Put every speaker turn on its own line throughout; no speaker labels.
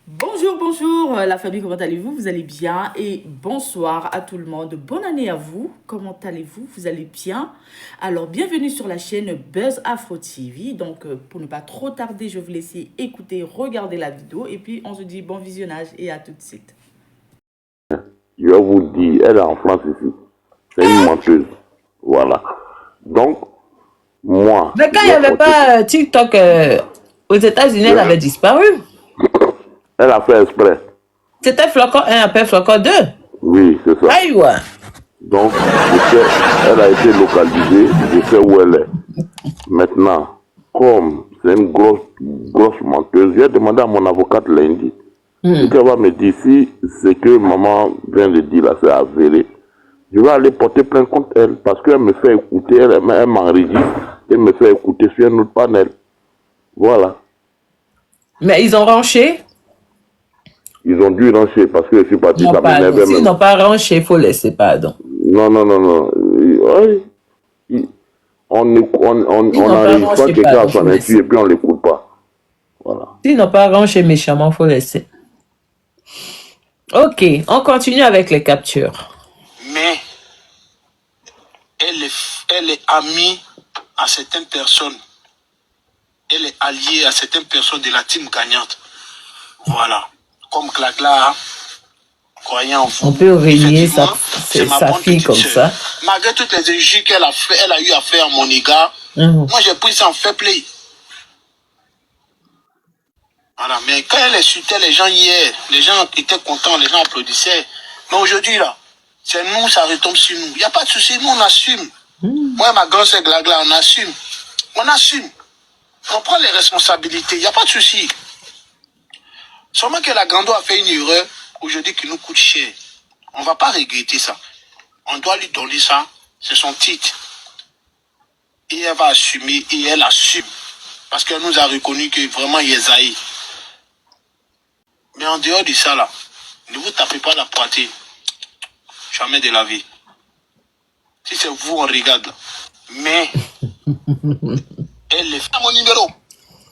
Bonjour, bonjour la famille, comment allez-vous? Vous allez bien? Et bonsoir à tout le monde. Bonne année à vous. Comment allez-vous? Vous allez bien? Alors, bienvenue sur la chaîne Buzz Afro TV. Donc, pour ne pas trop tarder, je vais vous laisser écouter, regarder la vidéo. Et puis, on se dit bon visionnage et à tout de suite.
Je vais vous dire, elle est en France ici. C'est une menteuse. Voilà. Donc, moi...
Mais quand il n'y avait pas TikTok aux États-Unis, elle avait disparu.
Elle a fait exprès.
C'était Flocon 1 après Flocon 2.
Oui, c'est ça.
Aïe, ouais.
Donc, elle a été localisée, je sais où elle est. Maintenant, comme c'est une grosse menteuse, j'ai demandé à mon avocate lundi. Ce qu'elle va me dire, si ce que maman vient de dire là, c'est avéré, je vais aller porter plainte contre elle parce qu'elle me fait écouter, elle m'enregistre et me fait écouter sur un autre panel. Voilà.
Mais ils ont ranché.
Ils ont dû rancher parce que je suis parti.
S'ils n'ont pas ranché, il faut laisser, pardon.
Non. On n'enregistre pas quelqu'un à son insu et puis on ne l'écoute pas. Voilà.
S'ils n'ont pas ranché méchamment, il faut laisser. Ok, on continue avec les captures.
Mais elle est amie à certaines personnes. Elle est alliée à certaines personnes de la team gagnante. Voilà. Comme Glagla, croyant en vous.
On peut régner sa fille comme ça.
Malgré toutes les injures qu'elle a eu à faire à mon égard, moi j'ai pris ça en fair play. Voilà, mais quand elle insultait les gens hier, les gens étaient contents, les gens applaudissaient. Mais aujourd'hui là, c'est nous, ça retombe sur nous. Il n'y a pas de souci, nous on assume. Moi et ma grande sœur Glagla, on assume. On assume. On prend les responsabilités, il n'y a pas de souci. Seulement que la Grando a fait une erreur aujourd'hui qui nous coûte cher. On ne va pas regretter ça. On doit lui donner ça. C'est son titre. Et elle va assumer et elle assume. Parce qu'elle nous a reconnu que vraiment il est zaï. Mais en dehors de ça là, ne vous tapez pas la poitrine. Jamais de la vie. Si c'est vous, on regarde là. Mais elle est à mon numéro.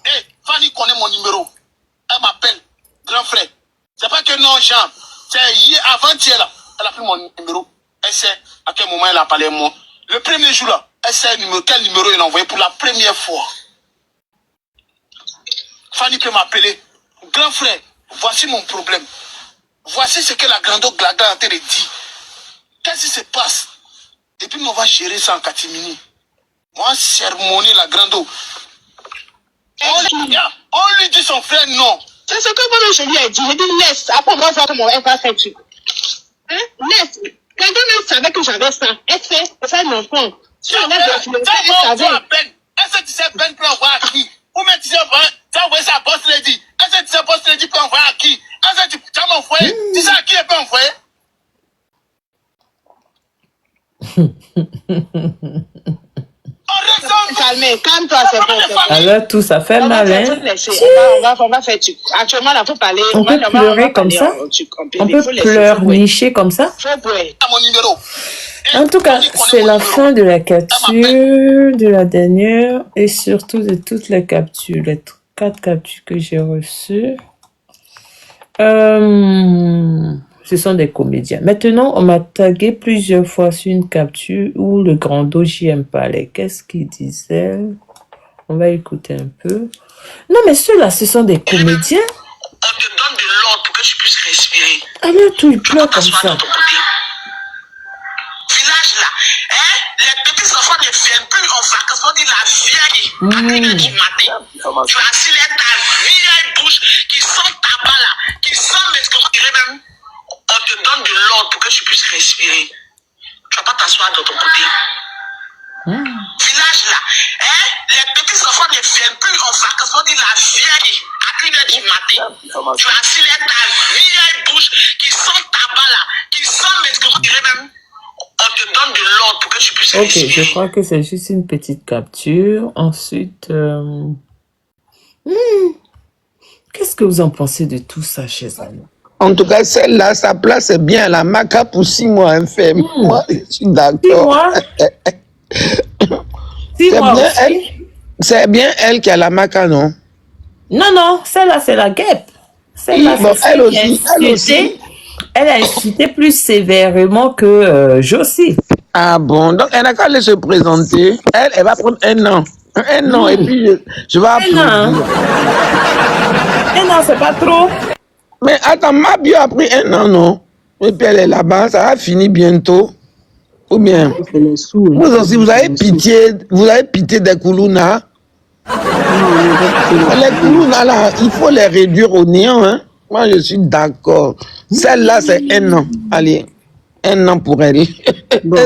Hey, Fanny connaît mon numéro. Elle m'appelle. Grand frère, c'est pas que non, Jean, c'est hier, avant-hier là, elle a pris mon numéro, elle sait à quel moment elle a parlé à moi. Le premier jour là, elle sait quel numéro elle a envoyé pour la première fois. Fanny peut m'appeler, grand frère, voici mon problème. Voici ce que la Grando Glagla a été dit. Qu'est-ce qui se passe? Et puis on va gérer ça en catimini. Moi, sermonner la Grando. On lui dit son frère non.
C'est ce que moi je lui ai dit. Je dis laisse. Après moi, voir comment elle va faire tu. Hein? Laisse. Quelqu'un même savait que j'avais ça. Elle fait mon compte. Si on a de financer, elle savait.
Est-ce que tu sais Ben peut envoyer à qui? Ou même tu sais tu as envoyé ça à Boss Lady. Est-ce que tu sais Boss Lady peut envoyer à qui? Est-ce que tu as m'envoyé? Tu sais à qui elle peut envoyer?
Calme-toi, c'est bon.
Alors tout ça fait mal, hein?
On va faire tu. Actuellement, là, faut parler.
On peut pleurer comme ça? On peut pleurnicher comme ça? En tout cas, c'est la fin de la capture, de la dernière et surtout de toutes les captures, les 4 captures que j'ai reçues. Ce sont des comédiens. Maintenant, on m'a tagué plusieurs fois sur une capture où le Grando JM parlait. Qu'est-ce qu'il disait? On va écouter un peu. Non, mais ceux-là, ce sont des comédiens.
On te donne de l'ordre pour que tu puisses respirer.
Alors, tout, il pleure comme ça.
Village là, hein? Les petits enfants ne viennent plus en vacances. On dit la vieille à 1h du matin. Tu as assis ta vieille bouche qui sent tabac là, qui sent médicament. Même. On te donne de l'ordre pour que tu puisses respirer. Tu vas pas t'asseoir de ton côté. Village là, hein? Les petits enfants ne viennent plus en vacances. On dit la vieille à 1h du matin. Tu as assis ta vieille bouche qui sent tabac là, qui sent médicament. Même. On te donne de l'ordre pour que tu puisses respirer.
Ok, je crois que c'est juste une petite capture. Ensuite, qu'est-ce que vous en pensez de tout ça chez elle?
En tout cas, celle-là, sa place est bien. La maca pour 6 mois, hein, fait. Moi, je suis d'accord.
6 mois? 6 mois
c'est bien elle qui a la maca, non?
Non, celle-là, c'est la guêpe. Celle-là,
Oui, bon,
c'est
elle
celle qui a
aussi.
insulté. Elle a insulté plus sévèrement que Josie.
Ah bon, donc elle n'a qu'à aller se présenter. Elle va prendre 1 an. 1 an, et puis je vais applaudir.
Un an, c'est pas trop.
Mais attends, ma bio a pris 1 an, non? Et puis elle est là-bas, ça va finir bientôt. Ou bien,
C'est les sous.
vous aussi, vous avez pitié des Koulouna. Les Koulouna, là, il faut les réduire au néant, hein. Moi, je suis d'accord. Celle-là, c'est 1 an. Allez, 1 an pour elle. Et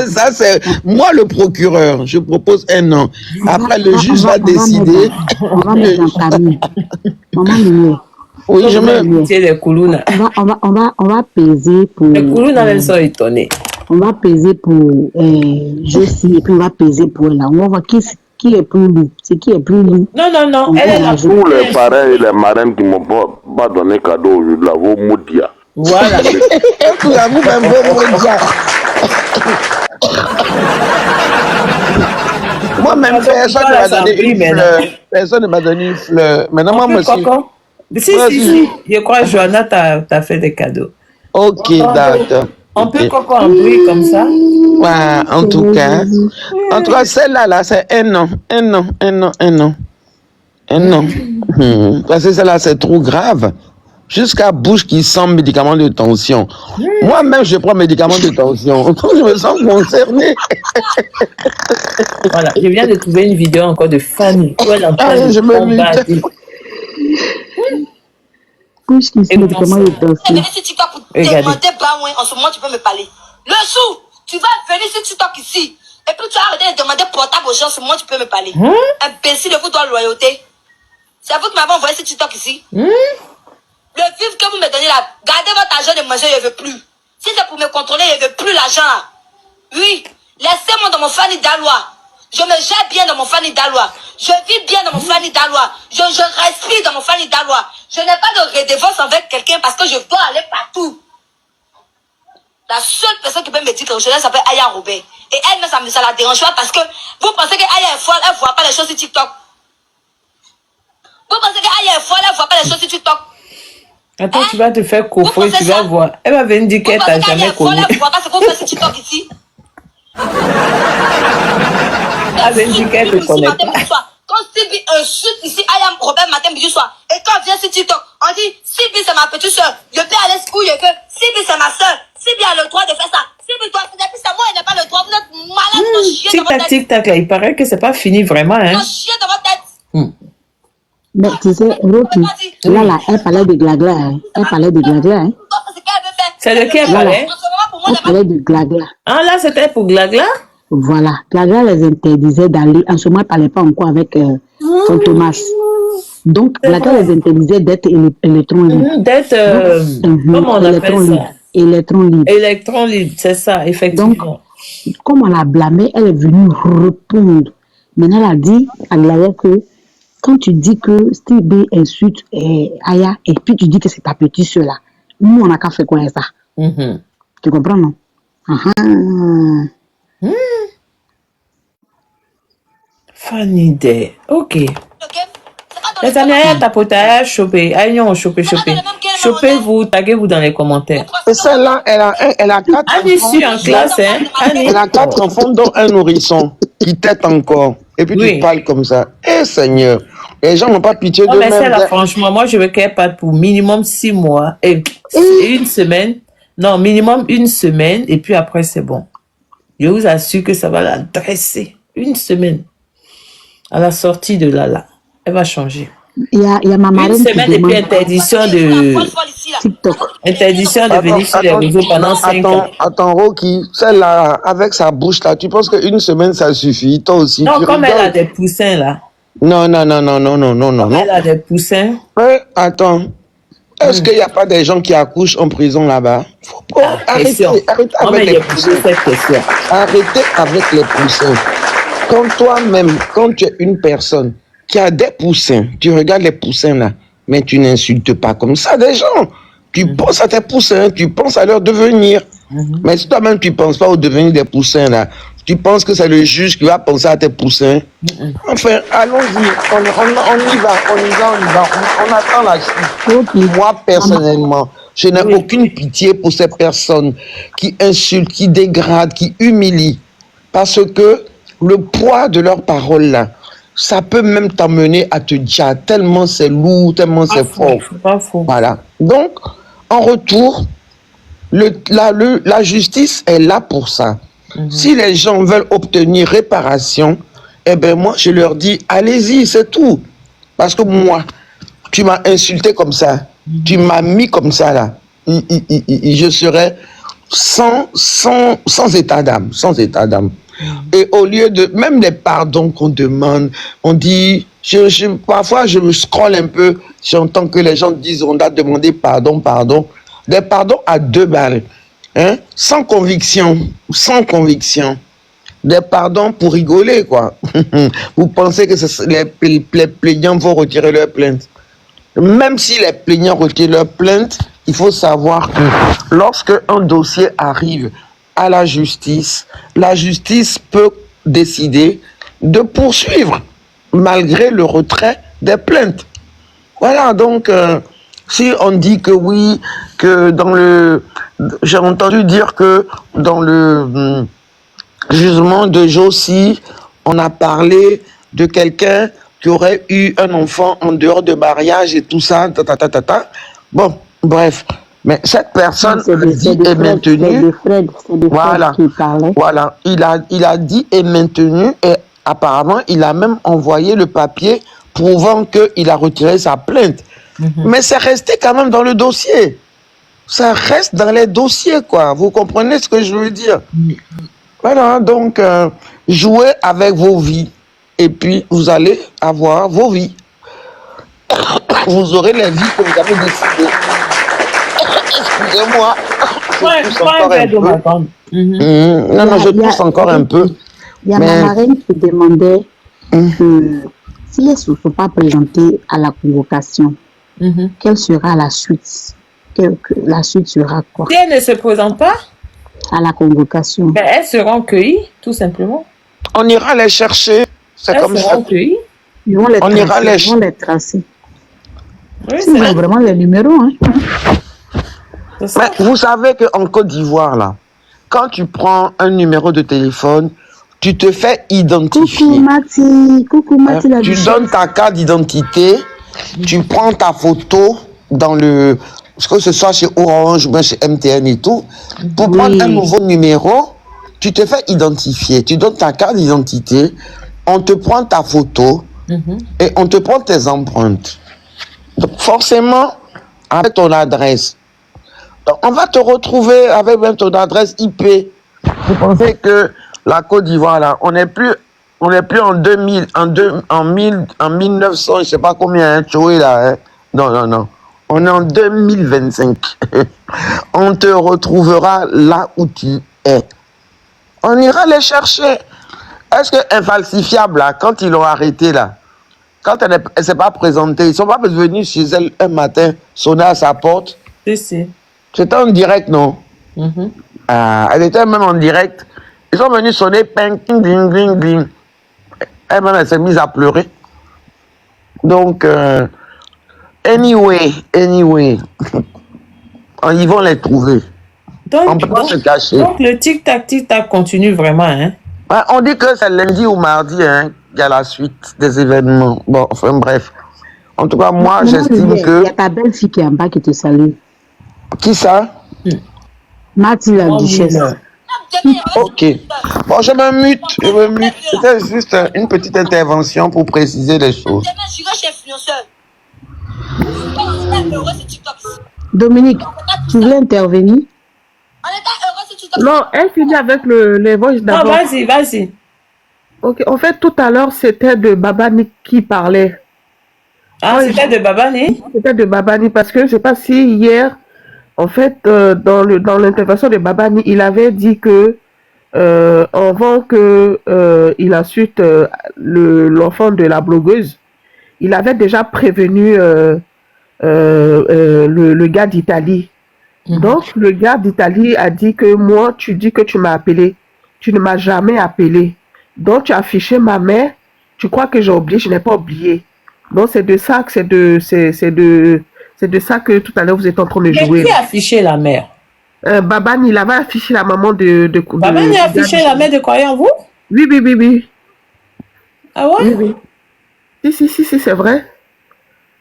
ça, c'est moi le procureur. Je propose 1 an. Après, le juge va décider.
On va mettre dans Camille. Maman Mignon.
Oui, je me...
Pitié des Koulouna.
On va peser pour.
Les Koulouna, même sont étonnés.
On va peser pour Josie et puis on va peser pour elle. On va voir qui est plus lourd. C'est qui est plus lourd.
Non. Elle est là.
Tous les parrains et les marraines qui m'ont pas donné cadeau aujourd'hui, là, vos moudia.
Voilà.
Vous-même, vos moudia. Moi-même, personne ne m'a donné une fleur. Personne ne m'a donné une fleur. Maintenant, moi aussi.
Si. Je crois que Johanna t'a fait des cadeaux.
Ok, d'accord.
On peut coco en bruit comme ça.
Ouais, en tout cas, celle-là, là, c'est 1 an. 1 an. 1 an. Parce que celle-là, c'est trop grave. Jusqu'à bouche qui sent médicaments de tension. Moi-même, je prends médicaments de tension. Je me sens concerné.
Voilà, je viens de trouver une vidéo encore de Fanny. Où elle est en train de
Je me
combattre.
Bouche qui sent médicaments de tension.
Tu es venu sur TikTok pour demander Baouin. En ce moment, tu peux me parler. Le sou, tu vas venir sur TikTok ici. Et puis tu vas arrêter de demander portable aux gens. En ce moment, tu peux me parler. Imbécile de vous, toi, loyauté. C'est vous qui m'avez envoyé sur TikTok ici. Le vivre que vous me donnez là, gardez votre argent de manger, je ne veux plus. Si c'est pour me contrôler, je ne veux plus l'argent là. Oui, laissez-moi dans mon Fanny Dalois. Je me gère bien dans mon Fanny Dalois. Je vis bien dans mon Fanny Dalois. Je respire dans mon Fanny Dalois. Je n'ai pas de redevance avec quelqu'un parce que je dois aller partout. La seule personne qui peut me dire quelque chose, elle s'appelle Aya Robert. Et elle-même, ça la dérange pas parce que vous pensez que Aya est folle, elle ne voit pas les choses sur TikTok. Vous pensez que Aya est folle, elle ne voit pas les choses sur TikTok.
Attends, tu vas te faire coffrer, tu vas voir. Elle va venir dire qu'elle t'a jamais connu.
Elle ne voit pas ce qu'on fait sur TikTok ici.
Elle va dire qu'elle te connaît pas.
Quand Sylvie insulte ici, Aya Robert matin, midi, soir. Et quand on vient sur TikTok, on dit Sylvie, c'est ma petite soeur. Je peux aller où je veux. Sylvie, c'est ma soeur. Sylvie a le droit de faire ça. Sylvie, toi, c'est moi, elle n'a pas le droit. Vous êtes malade, vous chiez dans votre tête.
Tic-tac, là, il paraît que c'est pas fini vraiment, hein.
Vous chiez dans votre tête.
Mais tu sais, Rocky, là, elle parlait de Glagla. Hein. Elle parlait de Glagla. Hein.
C'est de qui elle parlait?
Elle parlait de Glagla.
Ah, là, c'était pour Glagla?
Voilà. Glagla les interdisait d'aller. En ce moment, elle ne parlait pas encore avec son Thomas. Donc, Glagla les interdisait d'être électron libre.
D'être, comment on appelle ça?
Électron libre.
Électron libre, c'est ça, effectivement.
Donc, comme on l'a blâmée, elle est venue répondre. Maintenant, elle a dit à Glagla que quand tu dis que Steve insulte Aya et puis tu dis que c'est ta petite soeur là, nous on n'a qu'à faire quoi ça? Tu comprends, non?
Funny day. Ok. Les amis, Aya tapoté, Aya chopé, Aya chopé. Chopez-vous, taguez-vous dans les commentaires.
Et celle-là, elle a 4
Annie
enfants.
suit en classe, hein? Annie.
Elle a 4 enfants, dont un nourrisson qui tète encore. Et puis tu parles comme ça. Eh Seigneur, les gens n'ont pas pitié
Non, mais
d'eux-mêmes.
celle-là, franchement, moi, je veux qu'elle parte pour minimum 6 mois et une semaine. Non, minimum 1 semaine et puis après, c'est bon. Je vous assure que ça va la dresser. 1 semaine. À la sortie de là. Elle va changer.
Il y a ma marraine
1 semaine et puis interdiction de
TikTok.
Interdiction de venir sur les réseaux pendant 5 ans.
Attends, Rocky, celle-là, avec sa bouche là, tu penses qu'une semaine ça suffit? Toi aussi.
Non,
tu
comme
rigoles.
elle a des poussins là.
Non.
Elle a des poussins.
Attends. Est-ce qu'il n'y a pas des gens qui accouchent en prison là-bas? Arrêtez avec les poussins. Arrêtez avec les poussins. Quand toi-même, quand tu es une personne qui a des poussins, tu regardes les poussins là, mais tu n'insultes pas comme ça des gens. Tu penses à tes poussins, tu penses à leur devenir. Mais si toi-même tu ne penses pas au devenir des poussins là, Tu penses que c'est le juge qui va penser à tes poussins? Enfin, allons-y, on y va. On attend la suite. Moi, personnellement, je n'ai aucune pitié pour ces personnes qui insultent, qui dégradent, qui humilient. Parce que le poids de leurs paroles, là, ça peut même t'amener à te dire tellement c'est lourd, tellement c'est fort.
Pas faux.
Voilà. Donc, en retour, la justice est là pour ça. Si les gens veulent obtenir réparation, eh bien moi, je leur dis, allez-y, c'est tout. Parce que moi, tu m'as insulté comme ça, tu m'as mis comme ça, là. Je serais sans état d'âme, sans état d'âme. Et au lieu de, même les pardons qu'on demande, on dit, parfois je me scrolle un peu, j'entends que les gens disent, on a demandé pardon. Des pardons à 2 balles, hein, sans conviction. Des pardons pour rigoler, quoi. Vous pensez que les plaignants vont retirer leur plainte? Même si les plaignants retirent leur plainte, il faut savoir que lorsque un dossier arrive à la justice peut décider de poursuivre malgré le retrait des plaintes. Voilà, donc si on dit que oui, que j'ai entendu dire que dans le jugement de Josie, on a parlé de quelqu'un qui aurait eu un enfant en dehors de mariage et tout ça, Bon, bref. Mais cette personne dit est maintenue. Voilà. Voilà. Il a dit est maintenu et apparemment, il a même envoyé le papier prouvant qu'il a retiré sa plainte. Mais c'est resté quand même dans le dossier. Ça reste dans les dossiers, quoi. Vous comprenez ce que je veux dire? Voilà, donc, jouez avec vos vies. Et puis, vous allez avoir vos vies. Vous aurez les vies que vous avez décidées. Excusez-moi. Non, je tousse encore un peu.
Il y a ma marraine qui demandait que si elles ne sont pas présentées à la convocation, quelle sera la suite? La suite sera quoi?
Si elles ne se présentent pas
à la convocation,
ben, elles seront cueillies, tout simplement.
On ira les chercher. C'est comme ça.
Cueillies.
Ils vont les tracer. Oui, c'est vraiment les numéros. Hein.
Mais vous savez qu'en Côte d'Ivoire, là, quand tu prends un numéro de téléphone, tu te fais identifier.
Coucou Mati.
Tu donnes ta carte d'identité, tu prends ta photo dans le... que ce soit chez Orange ou bien chez MTN et tout, pour prendre un nouveau numéro, tu te fais identifier. Tu donnes ta carte d'identité, on te prend ta photo et on te prend tes empreintes. Donc forcément, avec ton adresse. Donc, on va te retrouver avec même ton adresse IP. Vous pensez que la Côte d'Ivoire, là, on n'est plus en 2000, en 1900, je sais pas combien, Tchoé, là. Hein? Non. On est en 2025. On te retrouvera là où tu es. On ira les chercher. Est-ce que infalsifiable, là, quand ils l'ont arrêté, là, quand elle ne s'est pas présentée, ils ne sont pas venus chez elle un matin, sonner à sa porte?
Si.
C'était en direct, non? Elle était même en direct. Ils sont venus sonner, ping, bling, bling, bling. Elle-même, elle s'est mise à pleurer. Donc, anyway, ils vont les trouver.
Donc,
on peut pas se cacher.
Donc, le tic-tac continue vraiment, hein?
Ouais, on dit que c'est lundi ou mardi, hein, qu'il y a la suite des événements. Bon, enfin, bref. En tout cas, moi, j'estime que...
Il y a ta belle-fille qui est en bas qui te salue.
Qui ça?
Mathilde la duchesse.
Ok. Bon, je me mute. C'était juste une petite intervention pour préciser les choses.
Dominique, tu voulais intervenir?
Non, elle finit avec les voix d'abord.
Non, vas-y.
Ok, en fait, tout à l'heure, c'était de Babani qui parlait.
Ah, c'était de Babani?
C'était de Babani parce que je ne sais pas si hier, en fait, dans l'intervention de Babani, il avait dit que avant que il insulte l'enfant de la blogueuse, il avait déjà prévenu le gars d'Italie. Donc, le gars d'Italie a dit que moi, tu dis que tu m'as appelé. tu ne m'as jamais appelé. Donc, tu as affiché ma mère. Tu crois que j'ai oublié? Je n'ai pas oublié. Donc, c'est de ça que c'est de ça que tout à l'heure vous êtes en train de
Mais
jouer.
qui a affiché la mère?
Babani, il avait affiché la maman de
Babani a affiché la mère de Croyant en vous?
Oui, oui, oui, oui.
Ah ouais?
Oui, oui. Si, c'est vrai.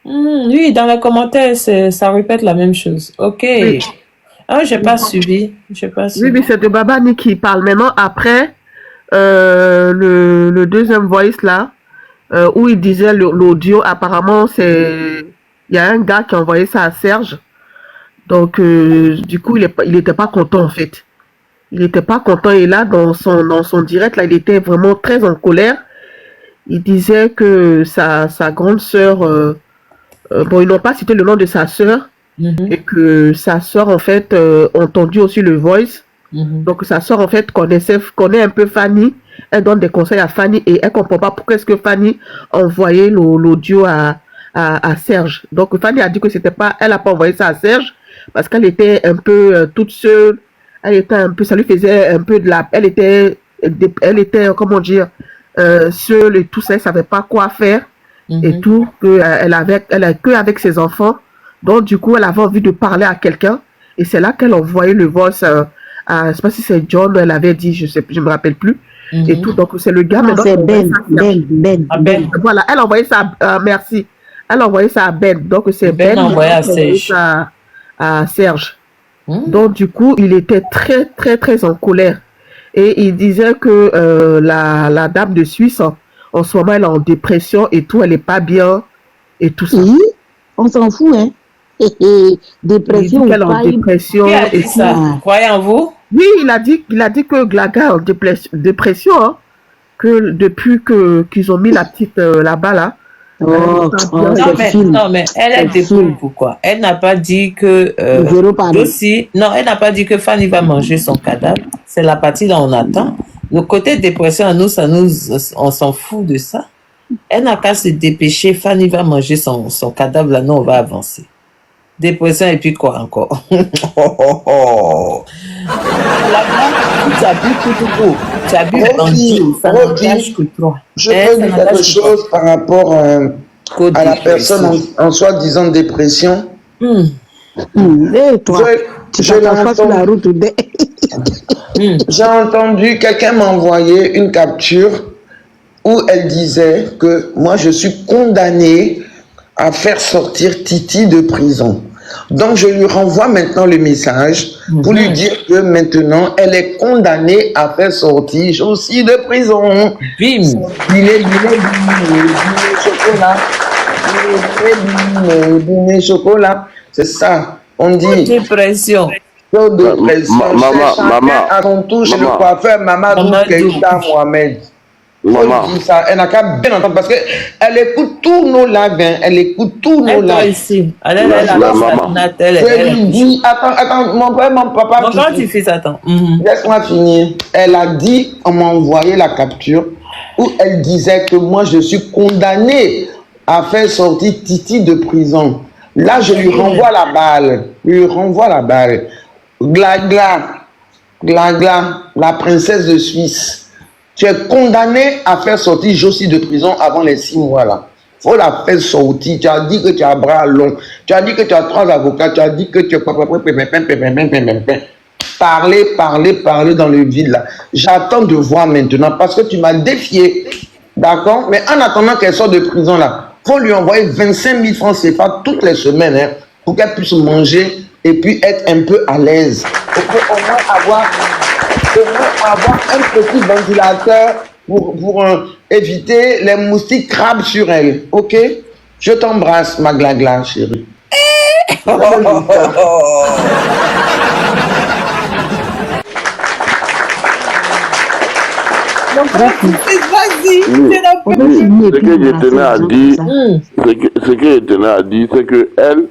Oui, dans les commentaires, ça répète la même chose. Ok.
Oui.
Ah, j'ai pas suivi.
Oui, oui, c'est de Babani qui parle. Maintenant, après, le deuxième voice là, où il disait l'audio, apparemment, il y a un gars qui a envoyé ça à Serge. Donc, du coup, il était pas content, en fait. Il n'était pas content. Et là, dans son direct, là, il était vraiment très en colère. Il disait que sa grande sœur, bon, ils n'ont pas cité le nom de sa sœur, et que sa sœur, en fait, entendu aussi le voice. Donc, sa sœur, en fait, connaît un peu Fanny. Elle donne des conseils à Fanny et elle ne comprend pas pourquoi est-ce que Fanny envoyait l'audio à Serge. Donc, Fanny a dit que c'était pas, elle n'a pas envoyé ça à Serge parce qu'elle était un peu toute seule. Elle était un peu, ça lui faisait un peu de la, elle était, comment dire, seule et tout ça, elle savait pas quoi faire et tout, elle a que avec ses enfants. Donc, du coup, elle avait envie de parler à quelqu'un et c'est là qu'elle envoyait le voice je sais pas si c'est John, elle avait dit, je me rappelle plus, et tout. Donc, c'est le gars.
Non, c'est Ben.
Voilà, elle a envoyé ça merci. Elle a envoyé ça à Ben. Donc, c'est Ben
qui a envoyé
à Serge. Donc, du coup, il était très, très, très en colère. Et il disait que la dame de Suisse, en ce moment, elle est en dépression et tout, elle n'est pas bien et tout ça.
Oui, on s'en fout, hein. Dépression.
Elle est en dépression.
Qui a dit ça? Croyez en vous?
Oui, il a dit que Glaga est en dépression, hein, que depuis qu'ils ont mis la petite là-bas, là.
Non, mais elle est débrouille pourquoi? Elle n'a pas dit que non, elle n'a pas dit que Fanny va manger son cadavre. C'est la partie là on attend. Le côté dépression à nous, on s'en fout de ça. Elle n'a qu'à se dépêcher. Fanny va manger son cadavre là, nous on va avancer. Dépression et puis quoi encore? Tu as bu tout. Tu as bu bandit. Ça n'engage que toi.
Je peux dire quelque chose par rapport à la personne en soi-disant dépression.
Et toi,
j'ai entendu, quelqu'un m'a envoyé une capture où elle disait que moi je suis condamnée à faire sortir Titi de prison. Donc je lui renvoie maintenant le message pour lui dire que maintenant elle est condamnée à faire sortir aussi de prison.
Bim.
Chocolat. C'est ça. On dit.
Dépression.
Maman. À son tour chez le coiffeur, Maman Keita Mohamed. Ça, elle n'a qu'à bien entendre parce qu'elle écoute tous nos lives, elle écoute tous nos lives.
Ici.
Elle dit, attends, mon papa.
Comment tu fais ça, attends.
Laisse-moi finir. Elle a dit, on m'a envoyé la capture où elle disait que moi je suis condamnée à faire sortir Titi de prison. Là, je lui renvoie la balle. Glagla, la princesse de Suisse. Tu es condamné à faire sortir Josie de prison avant les 6 mois là. Faut la faire sortir. Tu as dit que tu as bras long. Tu as dit que tu as 3 avocats. Tu as dit que tu es parler dans le vide là. J'attends de voir maintenant parce que tu m'as défié. D'accord? Mais en attendant qu'elle sorte de prison là, faut lui envoyer 25 000 francs CFA toutes les semaines hein, pour qu'elle puisse manger et puis être un peu à l'aise. Pour au moins avoir un petit ventilateur pour éviter les moustiques crabes sur elle. Ok? Je t'embrasse, ma glagla, chérie.
Ce que je tenais à dire, c'est que elle,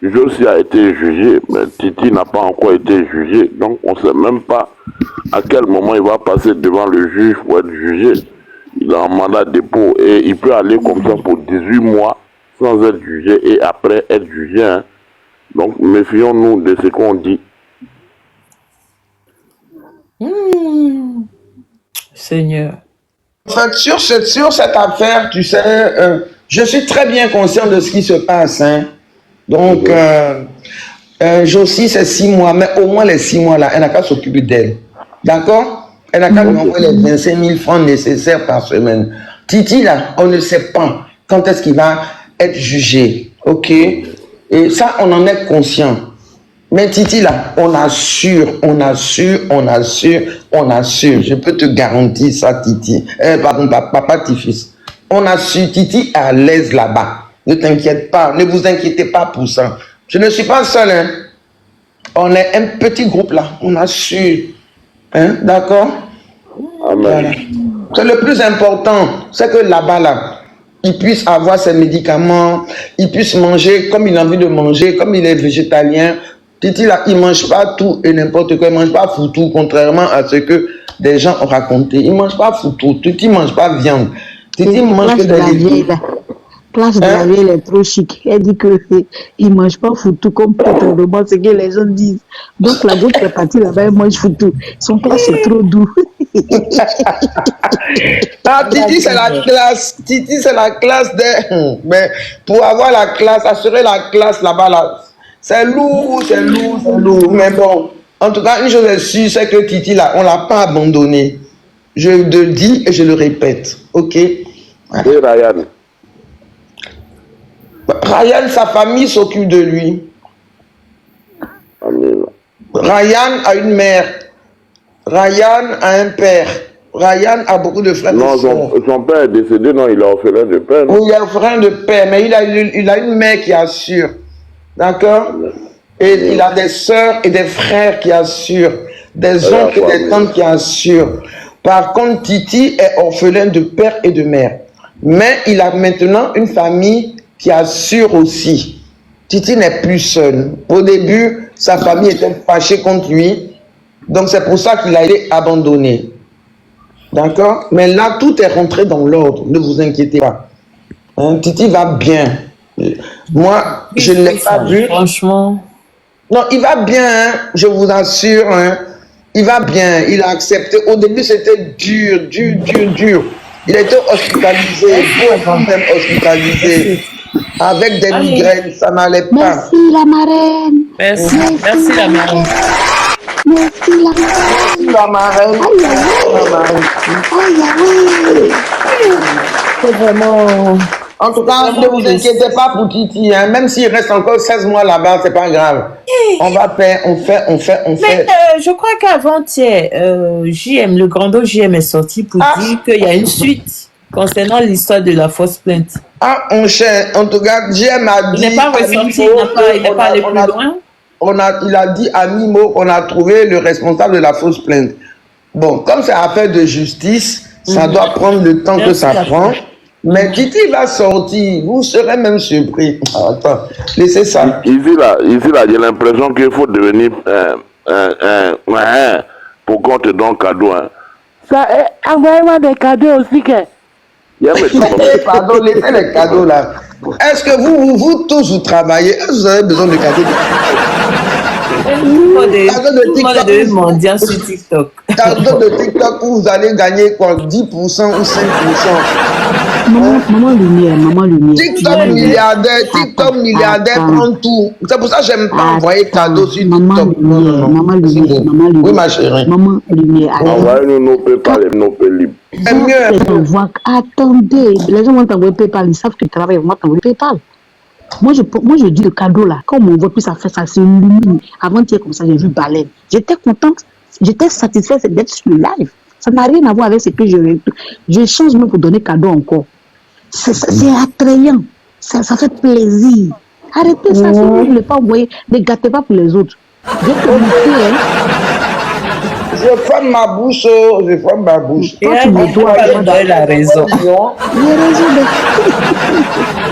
Josie a été jugée, mais Titi n'a pas encore été jugée. Donc, on ne sait même pas à quel moment il va passer devant le juge pour être jugé. Il a un mandat de dépôt et il peut aller comme ça pour 18 mois sans être jugé et après être jugé. Hein. Donc, méfions-nous de ce qu'on dit.
Seigneur.
En fait, sur cette affaire, tu sais, je suis très bien conscient de ce qui se passe. Hein. Donc, Josie, c'est 6 mois, mais au moins les 6 mois-là, elle n'a qu'à s'occuper d'elle. D'accord? Elle n'a qu'à lui envoyer les 25 000 francs nécessaires par semaine. Titi, là, on ne sait pas quand est-ce qu'il va être jugé. OK? Et ça, on en est conscient. Mais Titi, là, on assure. Je peux te garantir ça, Titi. Pardon, papa Tifus. On assure, Titi est à l'aise là-bas. Ne t'inquiète pas, ne vous inquiétez pas pour ça. Je ne suis pas seul, hein. On est un petit groupe là, on assure. Hein, d'accord? Voilà. C'est le plus important, c'est que là-bas, là, il puisse avoir ses médicaments, il puisse manger comme il a envie de manger, comme il est végétalien. Titi, là, il ne mange pas tout et n'importe quoi, il ne mange pas foutu, contrairement à ce que des gens ont raconté. Il ne mange pas foutu, Titi ne mange pas viande. Titi mange que des légumes.
Place de la vie, elle est trop chic. Elle dit que il ne mange pas foutu comme contrairement à ce que les gens disent. Donc la gauche est partie là-bas, elle mange foutu. Son place est trop doux.
Ah, Titi, c'est la classe. Titi, c'est la classe des... Mais pour avoir la classe, assurer la classe là-bas, là, c'est lourd. Mais bon, en tout cas, une chose est sûre, c'est que Titi, là, on ne l'a pas abandonné. Je le dis et je le répète. OK? Voilà.
Et Ryan?
Ryan, sa famille s'occupe de lui.
Amen.
Ryan a une mère. Ryan a un père. Ryan a beaucoup de frères.
Non, son père est décédé, non, il est orphelin de père.
Oui, il est orphelin de père, mais il a une mère qui assure. D'accord? Et il a des sœurs et des frères qui assurent. Des oncles et des tantes qui assurent. Par contre, Titi est orphelin de père et de mère. Mais il a maintenant une famille qui assure aussi. Titi n'est plus seul. Au début, sa famille était fâchée contre lui. Donc c'est pour ça qu'il a été abandonné. D'accord? Mais là, tout est rentré dans l'ordre. Ne vous inquiétez pas. Hein, Titi va bien. Moi, je ne l'ai pas vu.
Franchement.
Non, il va bien, hein, je vous assure. Hein. Il va bien. Il a accepté. Au début, c'était dur. Il a été hospitalisé. Beaucoup même hospitalisé. Avec des migraines, ça n'allait pas.
Merci la marraine.
Merci la marraine.
Merci la marraine.
C'est vraiment...
En tout cas, ne vous inquiétez pas pour Titi. Hein. Même s'il reste encore 16 mois là-bas, c'est pas grave. On va faire, on fait.
Mais je crois qu'avant-hier, JM, le grand dos JM est sorti pour dire qu'il y a une suite concernant l'histoire de la fausse plainte.
Ah, mon cher, en tout cas, JM a dit...
Il n'est pas ressorti, il n'est pas allé plus loin.
Il a dit à Mimo qu'on a trouvé le responsable de la fausse plainte. Bon, comme c'est affaire de justice, ça doit prendre le temps que ça prend. Mais Titi va sortir, vous serez même surpris. Attends, laissez ça.
Ici là, j'ai l'impression qu'il faut devenir pour qu'on te donne cadeau. Hein.
Ça, envoyez-moi des cadeaux aussi, que.
Pardon, laissez les cadeaux là. Est-ce que vous tous vous travaillez? Est-ce que vous avez besoin de cadeaux?
Cadeaux de mondial sur TikTok.
Cadeaux de TikTok où vous allez gagner quoi, 10% ou 5%.
Maman lumière.
TikTok milliardaire prend tout. C'est pour ça que j'aime pas envoyer cadeaux sur TikTok.
Maman lumière.
Oui, ma chérie.
Maman lumière.
Envoyez-nous nos PayPal et nos Paylib.
Attendez, les gens vont t'envoyer PayPal, ils savent que tu travailles, ils vont t'envoyer PayPal. Moi, je dis le cadeau là, quand on m'envoie plus, ça fait ça, c'est une avant-hier comme ça, j'ai vu Baleine. J'étais contente, j'étais satisfaite d'être sur le live. Ça n'a rien à voir avec ce que je change même pour donner cadeau encore. C'est attrayant, ça fait plaisir. Arrêtez ça, si vous ne voulez pas envoyer, ne gâtez pas pour les autres.
Je ferme ma bouche,
Et elle doit la raison.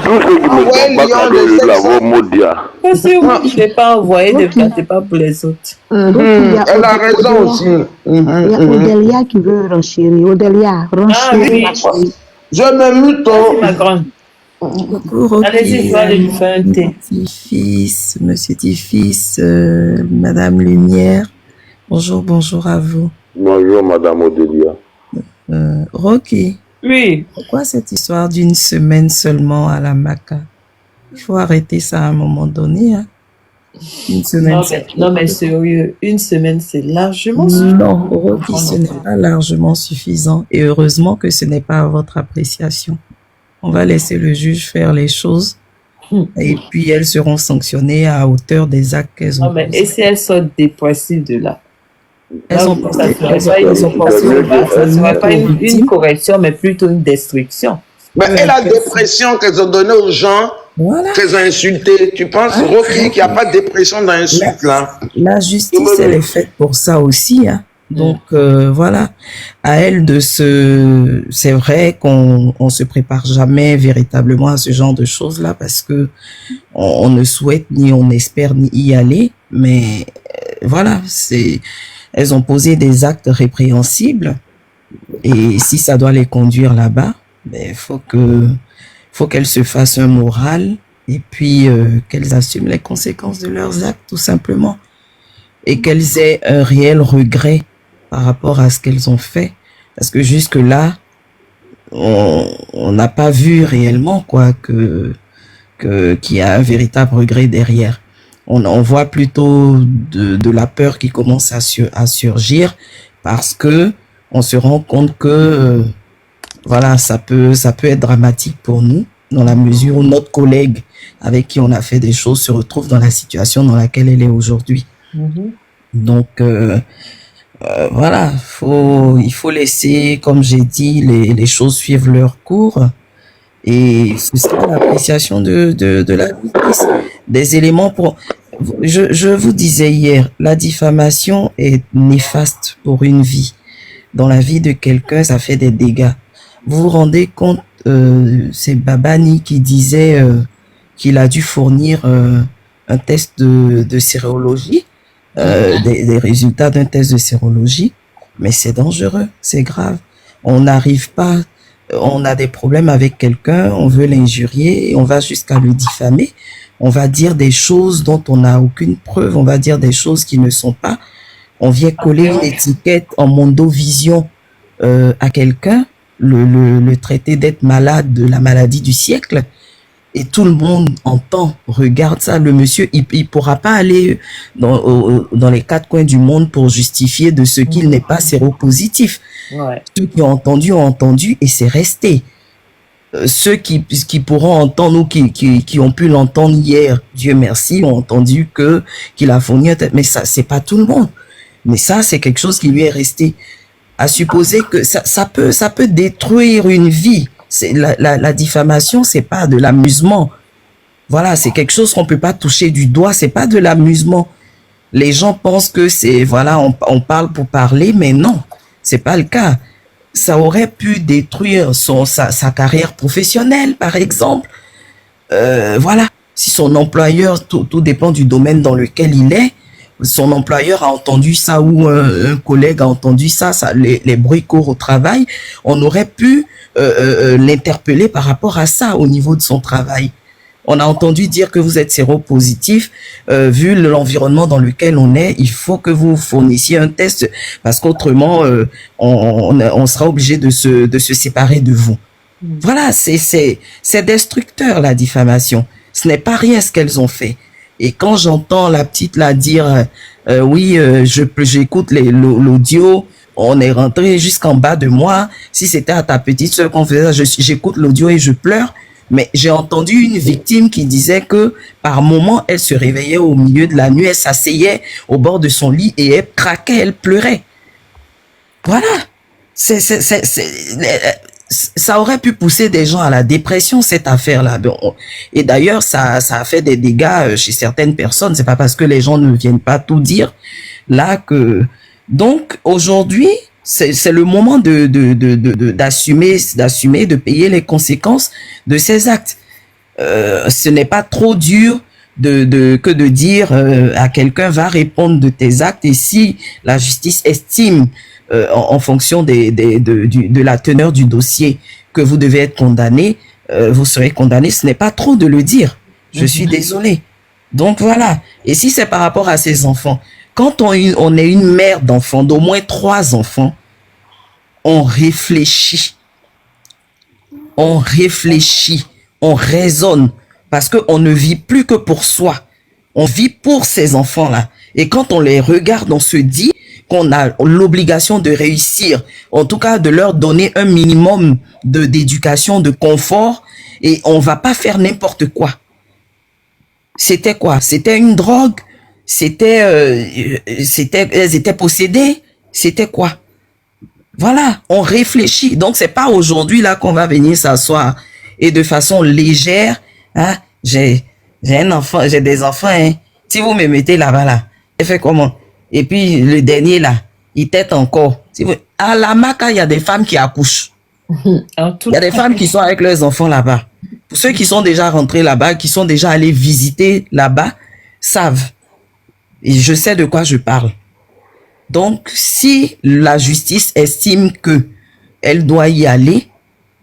Tous ceux qui me donnent pas cadeau, là, vos maudits.
Parce que vous ne pouvez pas envoyer, ne gâtez pas pour les autres.
Elle a raison aussi.
Il y a Odelia qui veut renchérir. Odelia, renchérir.
Je me mute.
Ma grande. Allez-y, je vais aller lui faire un thé.
Monsieur Tifis, Madame Lumière. Bonjour à vous.
Bonjour, Madame Odélia.
Rocky,
Oui.
pourquoi cette histoire d'une semaine seulement à la Maca? Il faut arrêter ça à un moment donné. Hein. Une semaine,
Non, mais sérieux, une semaine, c'est largement suffisant.
Non, Rocky, ce n'est pas largement suffisant. Et heureusement que ce n'est pas à votre appréciation. On va laisser le juge faire les choses. Et puis, elles seront sanctionnées à hauteur des actes qu'elles ont
Non, mais et si elles sortent dépressives de là?
Elles ont
Ça ne serait pas une correction, mais plutôt une destruction.
Mais et la dépression qu'elles ont donnée aux gens, qu'elles ont insultés, tu penses, Rocky, qu'il n'y a pas de dépression d'insulte là?
La justice, elle est faite pour ça aussi. Hein. Donc, voilà, à elle de se... C'est vrai qu'on se prépare jamais véritablement à ce genre de choses-là parce que on ne souhaite ni on espère ni y aller. Mais voilà, elles ont posé des actes répréhensibles et si ça doit les conduire là-bas, il faut qu'elles se fassent un moral et puis qu'elles assument les conséquences de leurs actes tout simplement et qu'elles aient un réel regret par rapport à ce qu'elles ont fait parce que jusque là on n'a pas vu réellement quoi qu'il y a un véritable regret derrière. On voit plutôt de la peur qui commence à surgir parce que on se rend compte que voilà, ça peut être dramatique pour nous dans la mesure où notre collègue avec qui on a fait des choses se retrouve dans la situation dans laquelle elle est aujourd'hui. Donc voilà, il faut laisser, comme j'ai dit, les choses suivre leur cours et c'est ça l'appréciation de la justice. Des éléments pour... Je vous disais hier, la diffamation est néfaste pour une vie. Dans la vie de quelqu'un, ça fait des dégâts. Vous vous rendez compte, c'est Babani qui disait qu'il a dû fournir un test de sérologie, des résultats d'un test de sérologie, mais c'est dangereux, c'est grave. On n'arrive pas, on a des problèmes avec quelqu'un, on veut l'injurier, on va jusqu'à le diffamer, on va dire des choses dont on n'a aucune preuve, on va dire des choses qui ne sont pas. On vient coller une étiquette en mondovision à quelqu'un, le traiter d'être malade de la maladie du siècle, et tout le monde entend, regarde ça. Le monsieur, il pourra pas aller dans les quatre coins du monde pour justifier de ce qu'il n'est pas séropositif. Ouais. Ceux qui ont entendu et c'est resté. Ceux qui pourront entendre ou qui ont pu l'entendre hier, Dieu merci, ont entendu qu'il a fourni un test. Mais ça, c'est pas tout le monde. Mais ça, c'est quelque chose qui lui est resté. À supposer que ça peut détruire une vie. C'est la diffamation, c'est pas de l'amusement. Voilà, c'est quelque chose qu'on peut pas toucher du doigt. C'est pas de l'amusement. Les gens pensent que c'est voilà, on parle pour parler, mais non, c'est pas le cas. Ça aurait pu détruire sa carrière professionnelle, par exemple. Voilà, si son employeur, tout dépend du domaine dans lequel il est. Son employeur a entendu ça ou un collègue a entendu ça, les bruits courent au travail, on aurait pu l'interpeller par rapport à ça au niveau de son travail. On a entendu dire que vous êtes séropositif, vu l'environnement dans lequel on est, il faut que vous fournissiez un test parce qu'autrement on sera obligé de se séparer de vous. Voilà, c'est destructeur la diffamation. Ce n'est pas rien ce qu'elles ont fait. Et quand j'entends la petite là dire oui, j'écoute l'audio, on est rentré jusqu'en bas de moi. Si c'était à ta petite sœur qu'on faisait ça, j'écoute l'audio et je pleure. Mais j'ai entendu une victime qui disait que par moment, elle se réveillait au milieu de la nuit, elle s'asseyait au bord de son lit et elle craquait, elle pleurait. Voilà. Ça aurait pu pousser des gens à la dépression, cette affaire-là. Et d'ailleurs, ça a fait des dégâts chez certaines personnes. C'est pas parce que les gens ne viennent pas tout dire là que... Donc, aujourd'hui, c'est le moment d'assumer, de payer les conséquences de ces actes. Ce n'est pas trop dur que de dire à quelqu'un va répondre de tes actes et si la justice estime en fonction de la teneur du dossier que vous devez être condamné, vous serez condamné. Ce n'est pas trop de le dire. Je suis désolé. Donc voilà. Et si c'est par rapport à ces enfants, quand on est une mère d'enfants, d'au moins 3 enfants, on réfléchit, on raisonne, parce qu'on ne vit plus que pour soi. On vit pour ces enfants-là. Et quand on les regarde, on se dit qu'on a l'obligation de réussir, en tout cas de leur donner un minimum d'éducation, de confort, et on va pas faire n'importe quoi. C'était quoi? C'était une drogue? Elles étaient possédées? C'était quoi? Voilà, on réfléchit. Donc, c'est pas aujourd'hui là qu'on va venir s'asseoir et de façon légère, hein, j'ai un enfant, j'ai des enfants, hein. Si vous me mettez là-bas, là, je fais comment? Et puis, le dernier là, il tète encore. Si vous, à la Maca, il y a des femmes qui accouchent. Il y a des femmes qui sont avec leurs enfants là-bas. Pour ceux qui sont déjà rentrés là-bas, qui sont déjà allés visiter là-bas, savent. Et je sais de quoi je parle. Donc, si la justice estime que elle doit y aller,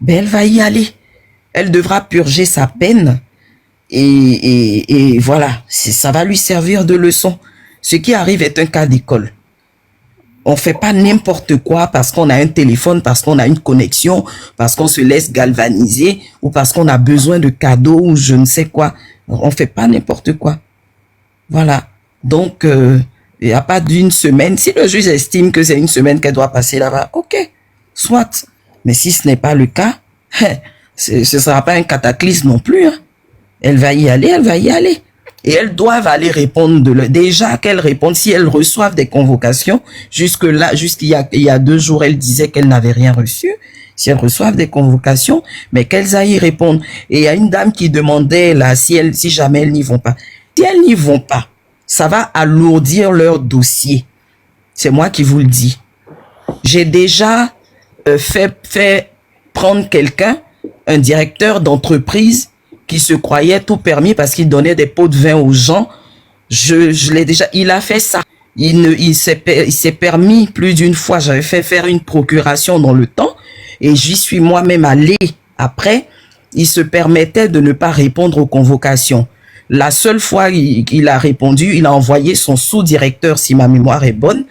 ben elle va y aller. Elle devra purger sa peine et voilà, ça va lui servir de leçon. Ce qui arrive est un cas d'école. On fait pas n'importe quoi parce qu'on a un téléphone, parce qu'on a une connexion, parce qu'on se laisse galvaniser ou parce qu'on a besoin de cadeaux ou je ne sais quoi. On fait pas n'importe quoi. Voilà. Donc, il n'y a pas d'une semaine. Si le juge estime que c'est une semaine qu'elle doit passer là-bas, ok, soit. Mais si ce n'est pas le cas, ce sera pas un cataclysme non plus. Hein. Elle va y aller, elle va y aller. Et elles doivent aller répondre déjà qu'elles répondent si elles reçoivent des convocations. Jusqu'il y a 2 jours, elles disaient qu'elles n'avaient rien reçu. Si elles reçoivent des convocations, mais qu'elles aillent y répondre. Et il y a une dame qui demandait là si jamais elles n'y vont pas. Si elles n'y vont pas, ça va alourdir leur dossier. C'est moi qui vous le dis. J'ai déjà fait prendre quelqu'un, un directeur d'entreprise, qui se croyait tout permis parce qu'il donnait des pots de vin aux gens. Je l'ai déjà, il a fait ça. Il s'est permis plus d'une fois. J'avais fait faire une procuration dans le temps et j'y suis moi-même allé. Après, il se permettait de ne pas répondre aux convocations. La seule fois qu'il a répondu, il a envoyé son sous-directeur, si ma mémoire est bonne,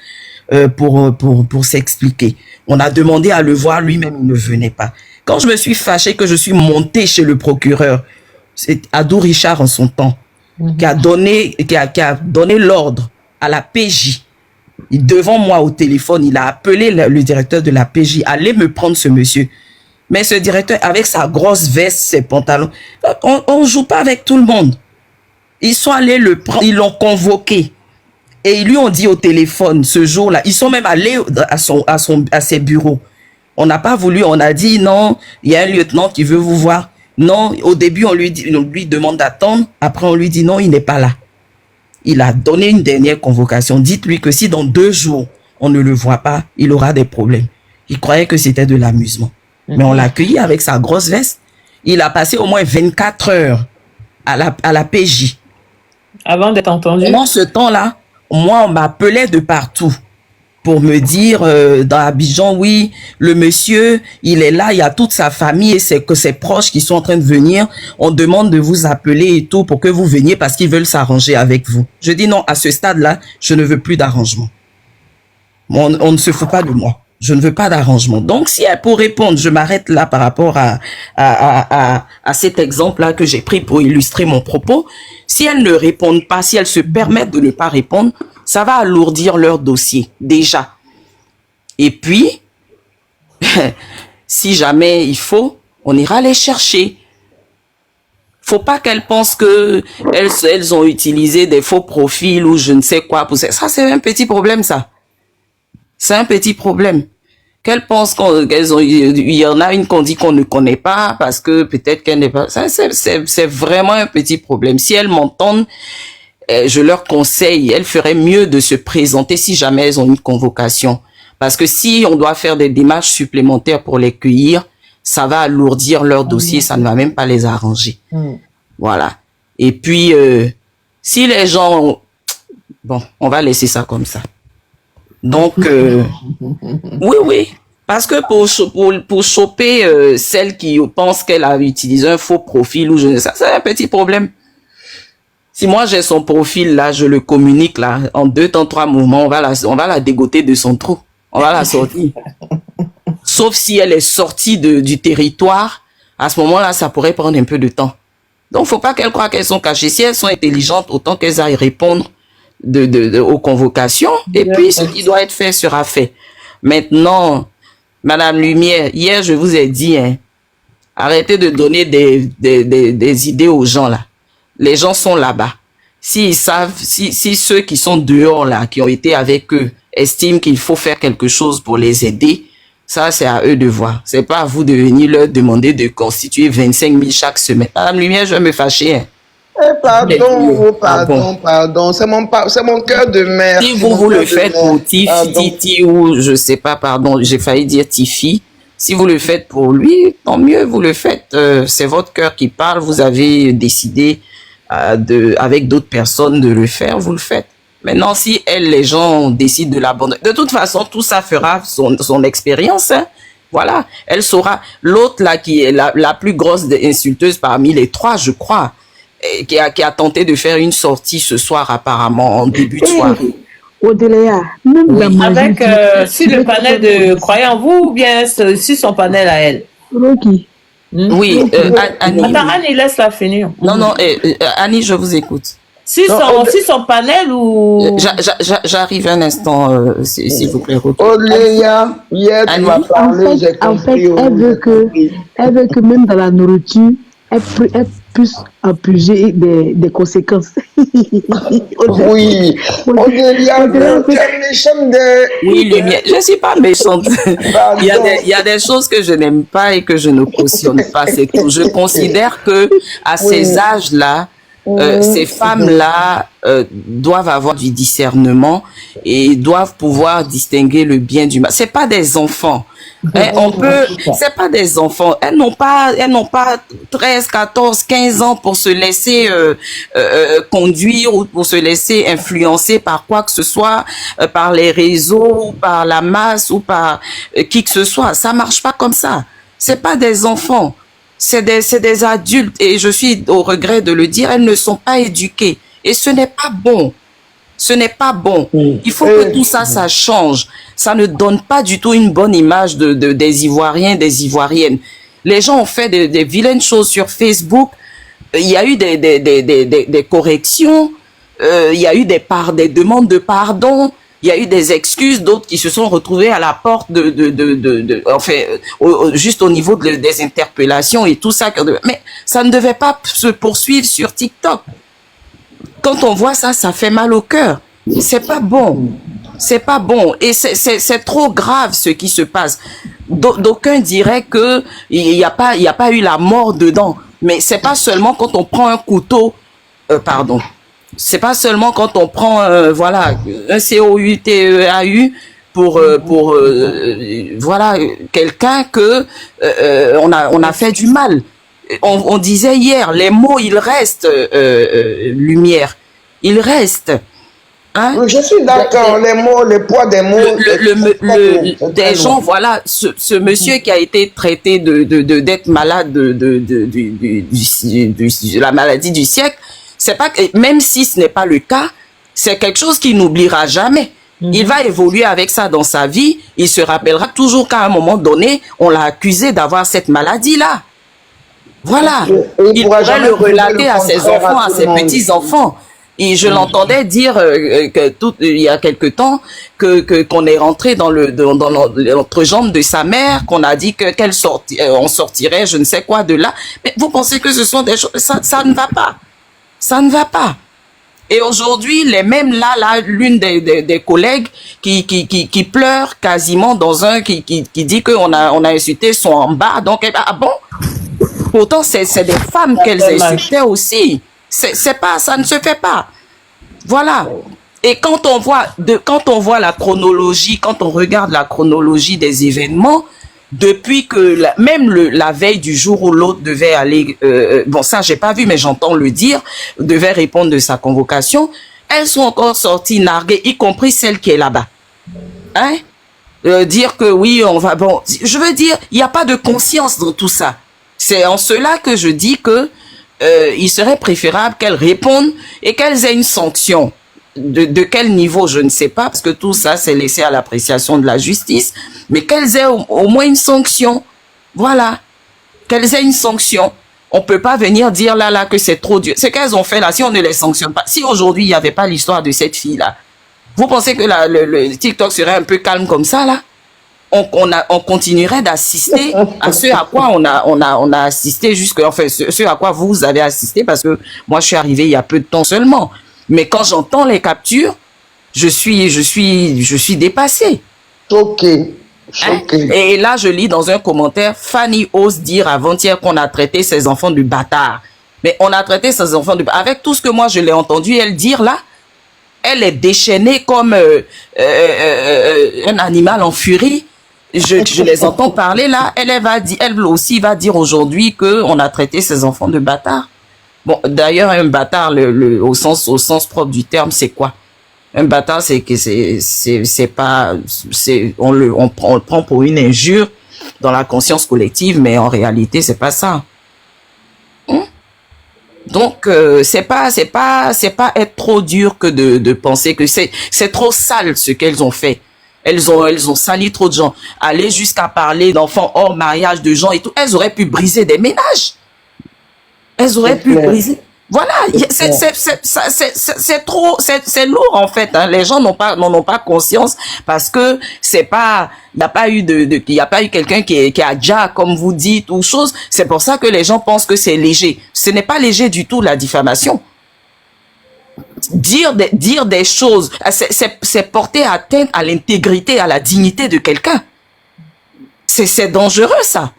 pour s'expliquer. On a demandé à le voir, lui-même, il ne venait pas. Quand je me suis fâché que je suis monté chez le procureur, c'est Adou Richard en son temps, qui a donné l'ordre à la PJ. Devant moi au téléphone, il a appelé le directeur de la PJ, allez me prendre ce monsieur. Mais ce directeur, avec sa grosse veste, ses pantalons, on joue pas avec tout le monde. Ils sont allés le prendre, ils l'ont convoqué. Et ils lui ont dit au téléphone, ce jour-là, ils sont même allés à ses bureaux. On n'a pas voulu, on a dit non, il y a un lieutenant qui veut vous voir. Non, au début, on lui demande d'attendre. Après, on lui dit non, il n'est pas là. Il a donné une dernière convocation. Dites-lui que si dans 2 jours, on ne le voit pas, il aura des problèmes. Il croyait que c'était de l'amusement. Mais on l'a accueilli avec sa grosse veste. Il a passé au moins 24 heures à la PJ.
Avant d'être entendu.
Pendant ce temps-là, moi, on m'appelait de partout pour me dire dans Abidjan, oui, le monsieur, il est là, il y a toute sa famille et c'est que ses proches qui sont en train de venir. On demande de vous appeler et tout pour que vous veniez parce qu'ils veulent s'arranger avec vous. Je dis non, à ce stade-là, je ne veux plus d'arrangement. On ne se fout pas de moi. Je ne veux pas d'arrangement. Donc, si elle pour répondre, je m'arrête là par rapport à cet exemple-là que j'ai pris pour illustrer mon propos. Si elles ne répondent pas, si elles se permettent de ne pas répondre, ça va alourdir leur dossier, déjà. Et puis, si jamais il faut, on ira les chercher. Faut pas qu'elles pensent que elles ont utilisé des faux profils ou je ne sais quoi pour ça. Ça, c'est un petit problème, ça. C'est un petit problème. Qu'elles pensent qu'elles ont, il y en a une qu'on dit qu'on ne connaît pas parce que peut-être qu'elle n'est pas, ça, c'est vraiment un petit problème. Si elles m'entendent, je leur conseille, elles feraient mieux de se présenter si jamais elles ont une convocation. Parce que si on doit faire des démarches supplémentaires pour les cueillir, ça va alourdir leur dossier, ça ne va même pas les arranger. Voilà. Et puis, si les gens, bon, on va laisser ça comme ça. Donc, oui. Parce que pour choper celle qui pense qu'elle a utilisé un faux profil ou je ne sais pas, c'est un petit problème. Si moi j'ai son profil là, je le communique là, en 2 temps 3 mouvements, on va la dégoter de son trou. On va la sortir. Sauf si elle est sortie du territoire, à ce moment-là, ça pourrait prendre un peu de temps. Donc, faut pas qu'elles croient qu'elles sont cachées. Si elles sont intelligentes, autant qu'elles aillent répondre aux convocations. Et puis, ce qui doit être fait sera fait. Maintenant, Madame Lumière, hier, je vous ai dit, hein, arrêtez de donner des idées aux gens, là. Les gens sont là-bas. S'ils savent, si ceux qui sont dehors, là, qui ont été avec eux, estiment qu'il faut faire quelque chose pour les aider, ça, c'est à eux de voir. C'est pas à vous de venir leur demander de constituer 25 000 chaque semaine. Madame Lumière, je vais me fâcher, hein.
Pardon, c'est mon cœur de mère.
Si vous le faites pour Titi ou je sais pas, pardon, j'ai failli dire Tifi. Si vous le faites pour lui, tant mieux, vous le faites. C'est votre cœur qui parle. Vous avez décidé avec d'autres personnes de le faire, vous le faites. Maintenant, si les gens décident de l'abandonner, de toute façon, tout ça fera son expérience. Hein. Voilà, elle saura. L'autre là qui est la plus grosse insulteuse parmi les trois, je crois. Qui a tenté de faire une sortie ce soir apparemment en début de soirée.
Odeléa,
oui, avec sur le panel de Croyez en vous ou bien sur son panel à elle.
Rocky.
Oui, Annie.
Attends, Annie, laisse-la finir.
Non, Annie, je vous écoute.
Si son panel ou...
J'arrive un instant, s'il vous plaît.
Odeléa, hier tu m'as parlé, j'ai compris.
Elle veut que même dans la nourriture, elle puisse impuger des conséquences.
Oui, Odeléa, tu es méchante de...
Oui, Lumière, je ne suis pas méchante. Il y a des choses que je n'aime pas et que je ne cautionne pas, c'est tout. Je considère que à ces âges-là, ces femmes-là doivent avoir du discernement et doivent pouvoir distinguer le bien du mal. C'est pas des enfants. C'est pas des enfants. Elles n'ont pas 13, 14, 15 ans pour se laisser conduire ou pour se laisser influencer par quoi que ce soit, par les réseaux, ou par la masse ou par qui que ce soit. Ça marche pas comme ça. C'est pas des enfants. C'est des adultes et je suis au regret de le dire, elles ne sont pas éduquées et ce n'est pas bon. Ce n'est pas bon. Il faut que tout ça, ça change. Ça ne donne pas du tout une bonne image des Ivoiriens, des Ivoiriennes. Les gens ont fait des vilaines choses sur Facebook. Il y a eu des corrections. Il y a eu des demandes de pardon. Il y a eu des excuses, d'autres qui se sont retrouvés à la porte juste au niveau des interpellations et tout ça. Mais ça ne devait pas se poursuivre sur TikTok. Quand on voit ça, ça fait mal au cœur. C'est pas bon. C'est pas bon. Et c'est trop grave ce qui se passe. D'aucuns diraient que il y a pas eu la mort dedans. Mais c'est pas seulement quand on prend un couteau, c'est pas seulement quand on prend un COUTEAU pour quelqu'un que on a fait du mal. On disait hier, les mots ils restent, Lumière, ils restent. Hein?
Je suis d'accord, les mots, le poids des mots.
Des gens, voilà, ce monsieur qui a été traité d'être malade de la maladie du siècle. C'est pas que, même si ce n'est pas le cas, c'est quelque chose qu'il n'oubliera jamais. Il va évoluer avec ça dans sa vie. Il se rappellera toujours qu'à un moment donné, on l'a accusé d'avoir cette maladie-là. Voilà. Il pourrait le relater à ses enfants, à ses petits-enfants. Et je l'entendais dire il y a quelque temps qu'on est rentré dans l'entrejambe de sa mère, qu'on a dit on sortirait je ne sais quoi de là. Mais vous pensez que ce sont des choses, ça ne va pas. Ça ne va pas. Et aujourd'hui, l'une des collègues qui pleure quasiment qui dit qu'on a insulté son en bas. Donc, bon? Pourtant, c'est des femmes qu'elles insultaient aussi. Ça ne se fait pas. Voilà. Et quand on voit la chronologie, quand on regarde la chronologie des événements, depuis que même la veille du jour où l'autre devait aller, bon ça j'ai pas vu mais j'entends le dire, devait répondre de sa convocation, elles sont encore sorties narguées, y compris celle qui est là-bas. Hein? Dire que oui, on va, bon, je veux dire, il n'y a pas de conscience dans tout ça. C'est en cela que je dis que il serait préférable qu'elles répondent et qu'elles aient une sanction. de quel niveau, je ne sais pas, parce que tout ça, c'est laissé à l'appréciation de la justice, mais qu'elles aient au moins une sanction. Voilà. Qu'elles aient une sanction. On peut pas venir dire là que c'est trop dur. Ce qu'elles ont fait là, si on ne les sanctionne pas, si aujourd'hui il n'y avait pas l'histoire de cette fille-là, vous pensez que le TikTok serait un peu calme comme ça là? On continuerait d'assister à ce à quoi on a assisté ce à quoi vous avez assisté, parce que moi je suis arrivée il y a peu de temps seulement. Mais quand j'entends les captures, je suis dépassée.
Choqué.
Et là, je lis dans un commentaire, Fanny ose dire avant-hier qu'on a traité ses enfants de bâtards. Mais on a traité ses enfants de bâtards. Avec tout ce que moi je l'ai entendu elle dire là, elle est déchaînée comme un animal en furie. Je les entends parler là. Elle aussi va dire aujourd'hui qu'on a traité ses enfants de bâtards. Bon, d'ailleurs, un bâtard, au sens propre du terme, c'est quoi? Un bâtard, c'est que on le prend pour une injure dans la conscience collective, mais en réalité, c'est pas ça. Donc, c'est pas être trop dur que de penser que c'est trop sale ce qu'elles ont fait. Elles ont sali trop de gens. Aller jusqu'à parler d'enfants hors mariage, de gens et tout. Elles auraient pu briser des ménages. Elles auraient pu briser. Voilà, c'est trop, c'est lourd en fait. Hein. Les gens n'en ont pas conscience parce que c'est pas, il n'y a pas eu quelqu'un qui a déjà, comme vous dites, ou chose. C'est pour ça que les gens pensent que c'est léger. Ce n'est pas léger du tout la diffamation. Dire des choses, c'est porter atteinte à l'intégrité, à la dignité de quelqu'un. C'est dangereux ça.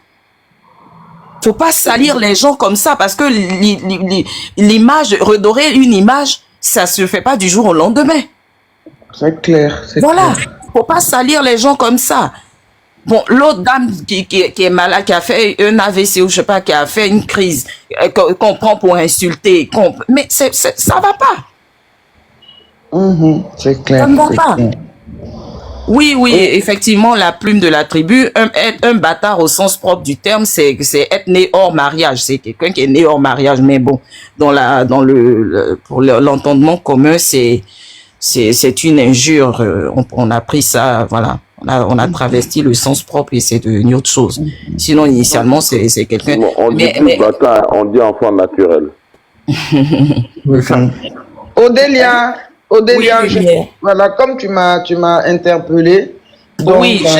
Faut pas salir les gens comme ça parce que l'image, redorer une image, ça se fait pas du jour au lendemain.
C'est clair.
Voilà. Faut pas salir les gens comme ça. Bon, l'autre dame qui est malade, qui a fait un AVC ou je sais pas, qui a fait une crise, qu'on prend pour insulter, mais ça va pas.
C'est clair.
Ça ne va pas. Oui, effectivement, la plume de la tribu, un bâtard au sens propre du terme, c'est être né hors mariage. C'est quelqu'un qui est né hors mariage. Mais bon, pour l'entendement commun, c'est une injure. On a pris ça, voilà. On a travesti le sens propre et c'est devenu autre chose. Sinon, initialement, c'est quelqu'un.
On dit plus bâtard, on dit enfant naturel.
Odélia, voilà, comme tu m'as interpellé. Donc,
oui, je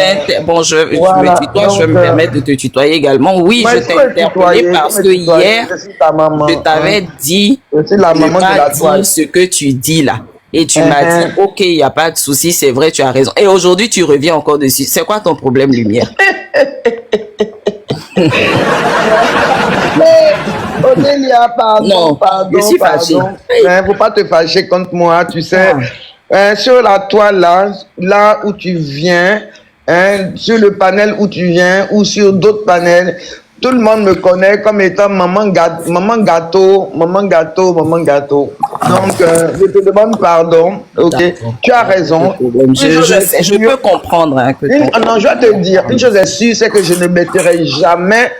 me permets de te tutoyer également. Oui, je t'ai interpellé parce que hier, je t'avais dit de dire ce que tu dis là. Et tu m'as dit, ok, il n'y a pas de souci, c'est vrai, tu as raison. Et aujourd'hui, tu reviens encore dessus. C'est quoi ton problème, Lumière?
Odélia, pardon,
je suis fâchée.
Il ne faut pas te fâcher contre moi, tu sais. Sur la toile, là où tu viens, sur le panel où tu viens, ou sur d'autres panels, tout le monde me connaît comme étant maman gâteau. Donc, je te demande pardon, ok? Tu as raison.
Je peux comprendre. Hein,
non, je vais te dire, une chose est sûre, c'est que je ne mettrai jamais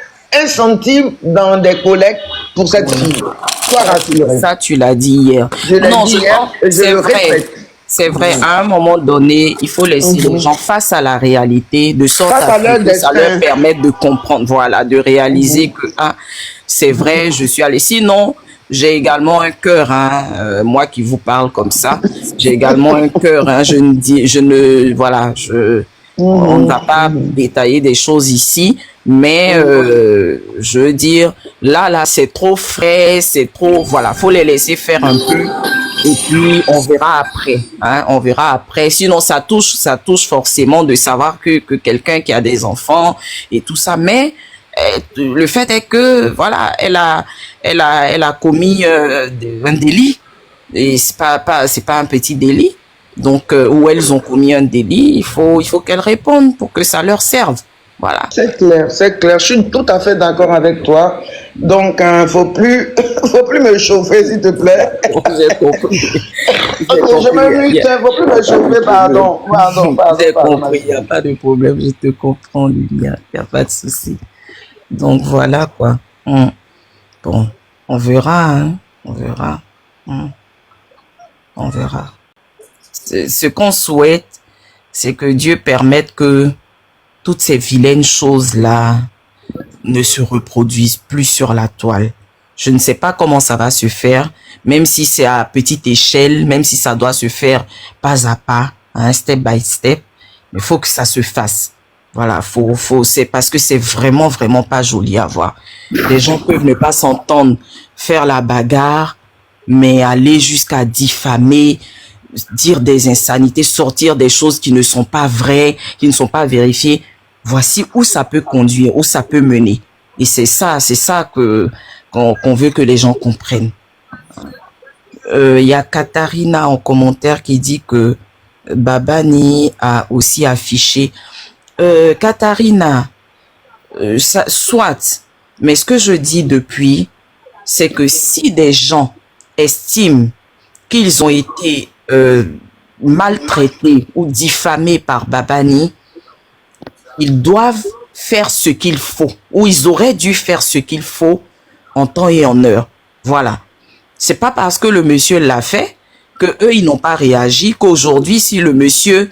1 centime dans des collectes pour cette fille. Sois rassuré.
Ça, tu l'as dit hier.
Je l'ai dit hier et je le répète.
C'est vrai, à un moment donné, il faut laisser les gens face à la réalité, de sorte à ce que ça leur permette de comprendre, voilà, de réaliser que c'est vrai, je suis allé. Sinon, j'ai également un cœur, moi qui vous parle comme ça, j'ai également un cœur, on ne va pas détailler des choses ici, mais je veux dire, là, c'est trop frais, c'est trop, voilà, faut les laisser faire un peu. Et puis, on verra après, on verra après. Sinon, ça touche forcément de savoir que quelqu'un qui a des enfants et tout ça. Mais, le fait est que, voilà, elle a commis un délit. Et c'est pas un petit délit. Donc, où elles ont commis un délit, il faut qu'elles répondent pour que ça leur serve. Voilà.
C'est clair. Je suis tout à fait d'accord avec toi. Donc, faut plus me chauffer, s'il te plaît.
J'ai compris.
Je me mute, faut plus me chauffer, pardon.
J'ai compris, il n'y a pas de problème, je te comprends, Lumière, il n'y a pas de souci. Donc, voilà, quoi. Bon, on verra, on verra. On verra. ce qu'on souhaite, c'est que Dieu permette que toutes ces vilaines choses-là ne se reproduisent plus sur la toile. Je ne sais pas comment ça va se faire, même si c'est à petite échelle, même si ça doit se faire pas à pas, hein, step by step, mais il faut que ça se fasse. Voilà, c'est parce que c'est vraiment, vraiment pas joli à voir. Les gens peuvent ne pas s'entendre, faire la bagarre, mais aller jusqu'à diffamer, dire des insanités, sortir des choses qui ne sont pas vraies, qui ne sont pas vérifiées. Voici où ça peut conduire, où ça peut mener. Et c'est ça qu'on veut que les gens comprennent. Il y a Katharina en commentaire qui dit que Babani a aussi affiché. Katharina, soit, mais ce que je dis depuis, c'est que si des gens estiment qu'ils ont été maltraités ou diffamés par Babani, ils doivent faire ce qu'il faut, ou ils auraient dû faire ce qu'il faut en temps et en heure. Voilà. C'est pas parce que le monsieur l'a fait que eux ils n'ont pas réagi, qu'aujourd'hui si le monsieur,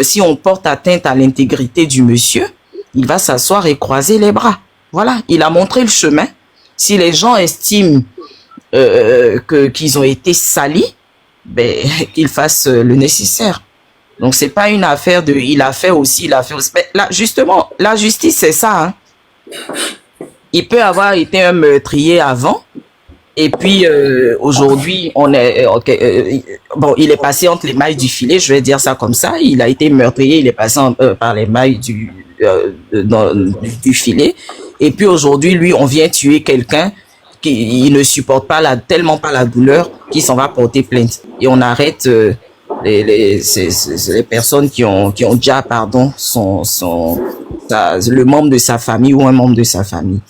si on porte atteinte à l'intégrité du monsieur, il va s'asseoir et croiser les bras. Voilà. Il a montré le chemin. Si les gens estiment qu'ils ont été salis, ben qu'ils fassent le nécessaire. Donc c'est pas une affaire de il a fait aussi. Mais là, justement, la justice c'est ça. Hein. Il peut avoir été un meurtrier avant, et puis aujourd'hui on est bon, il est passé entre les mailles du filet, je vais dire ça comme ça. Il a été meurtrier, il est passé par les mailles du filet, et puis aujourd'hui lui on vient tuer quelqu'un qui il ne supporte pas tellement pas la douleur qu'il s'en va porter plainte, et on arrête les personnes qui ont déjà le membre de sa famille ou un membre de sa famille.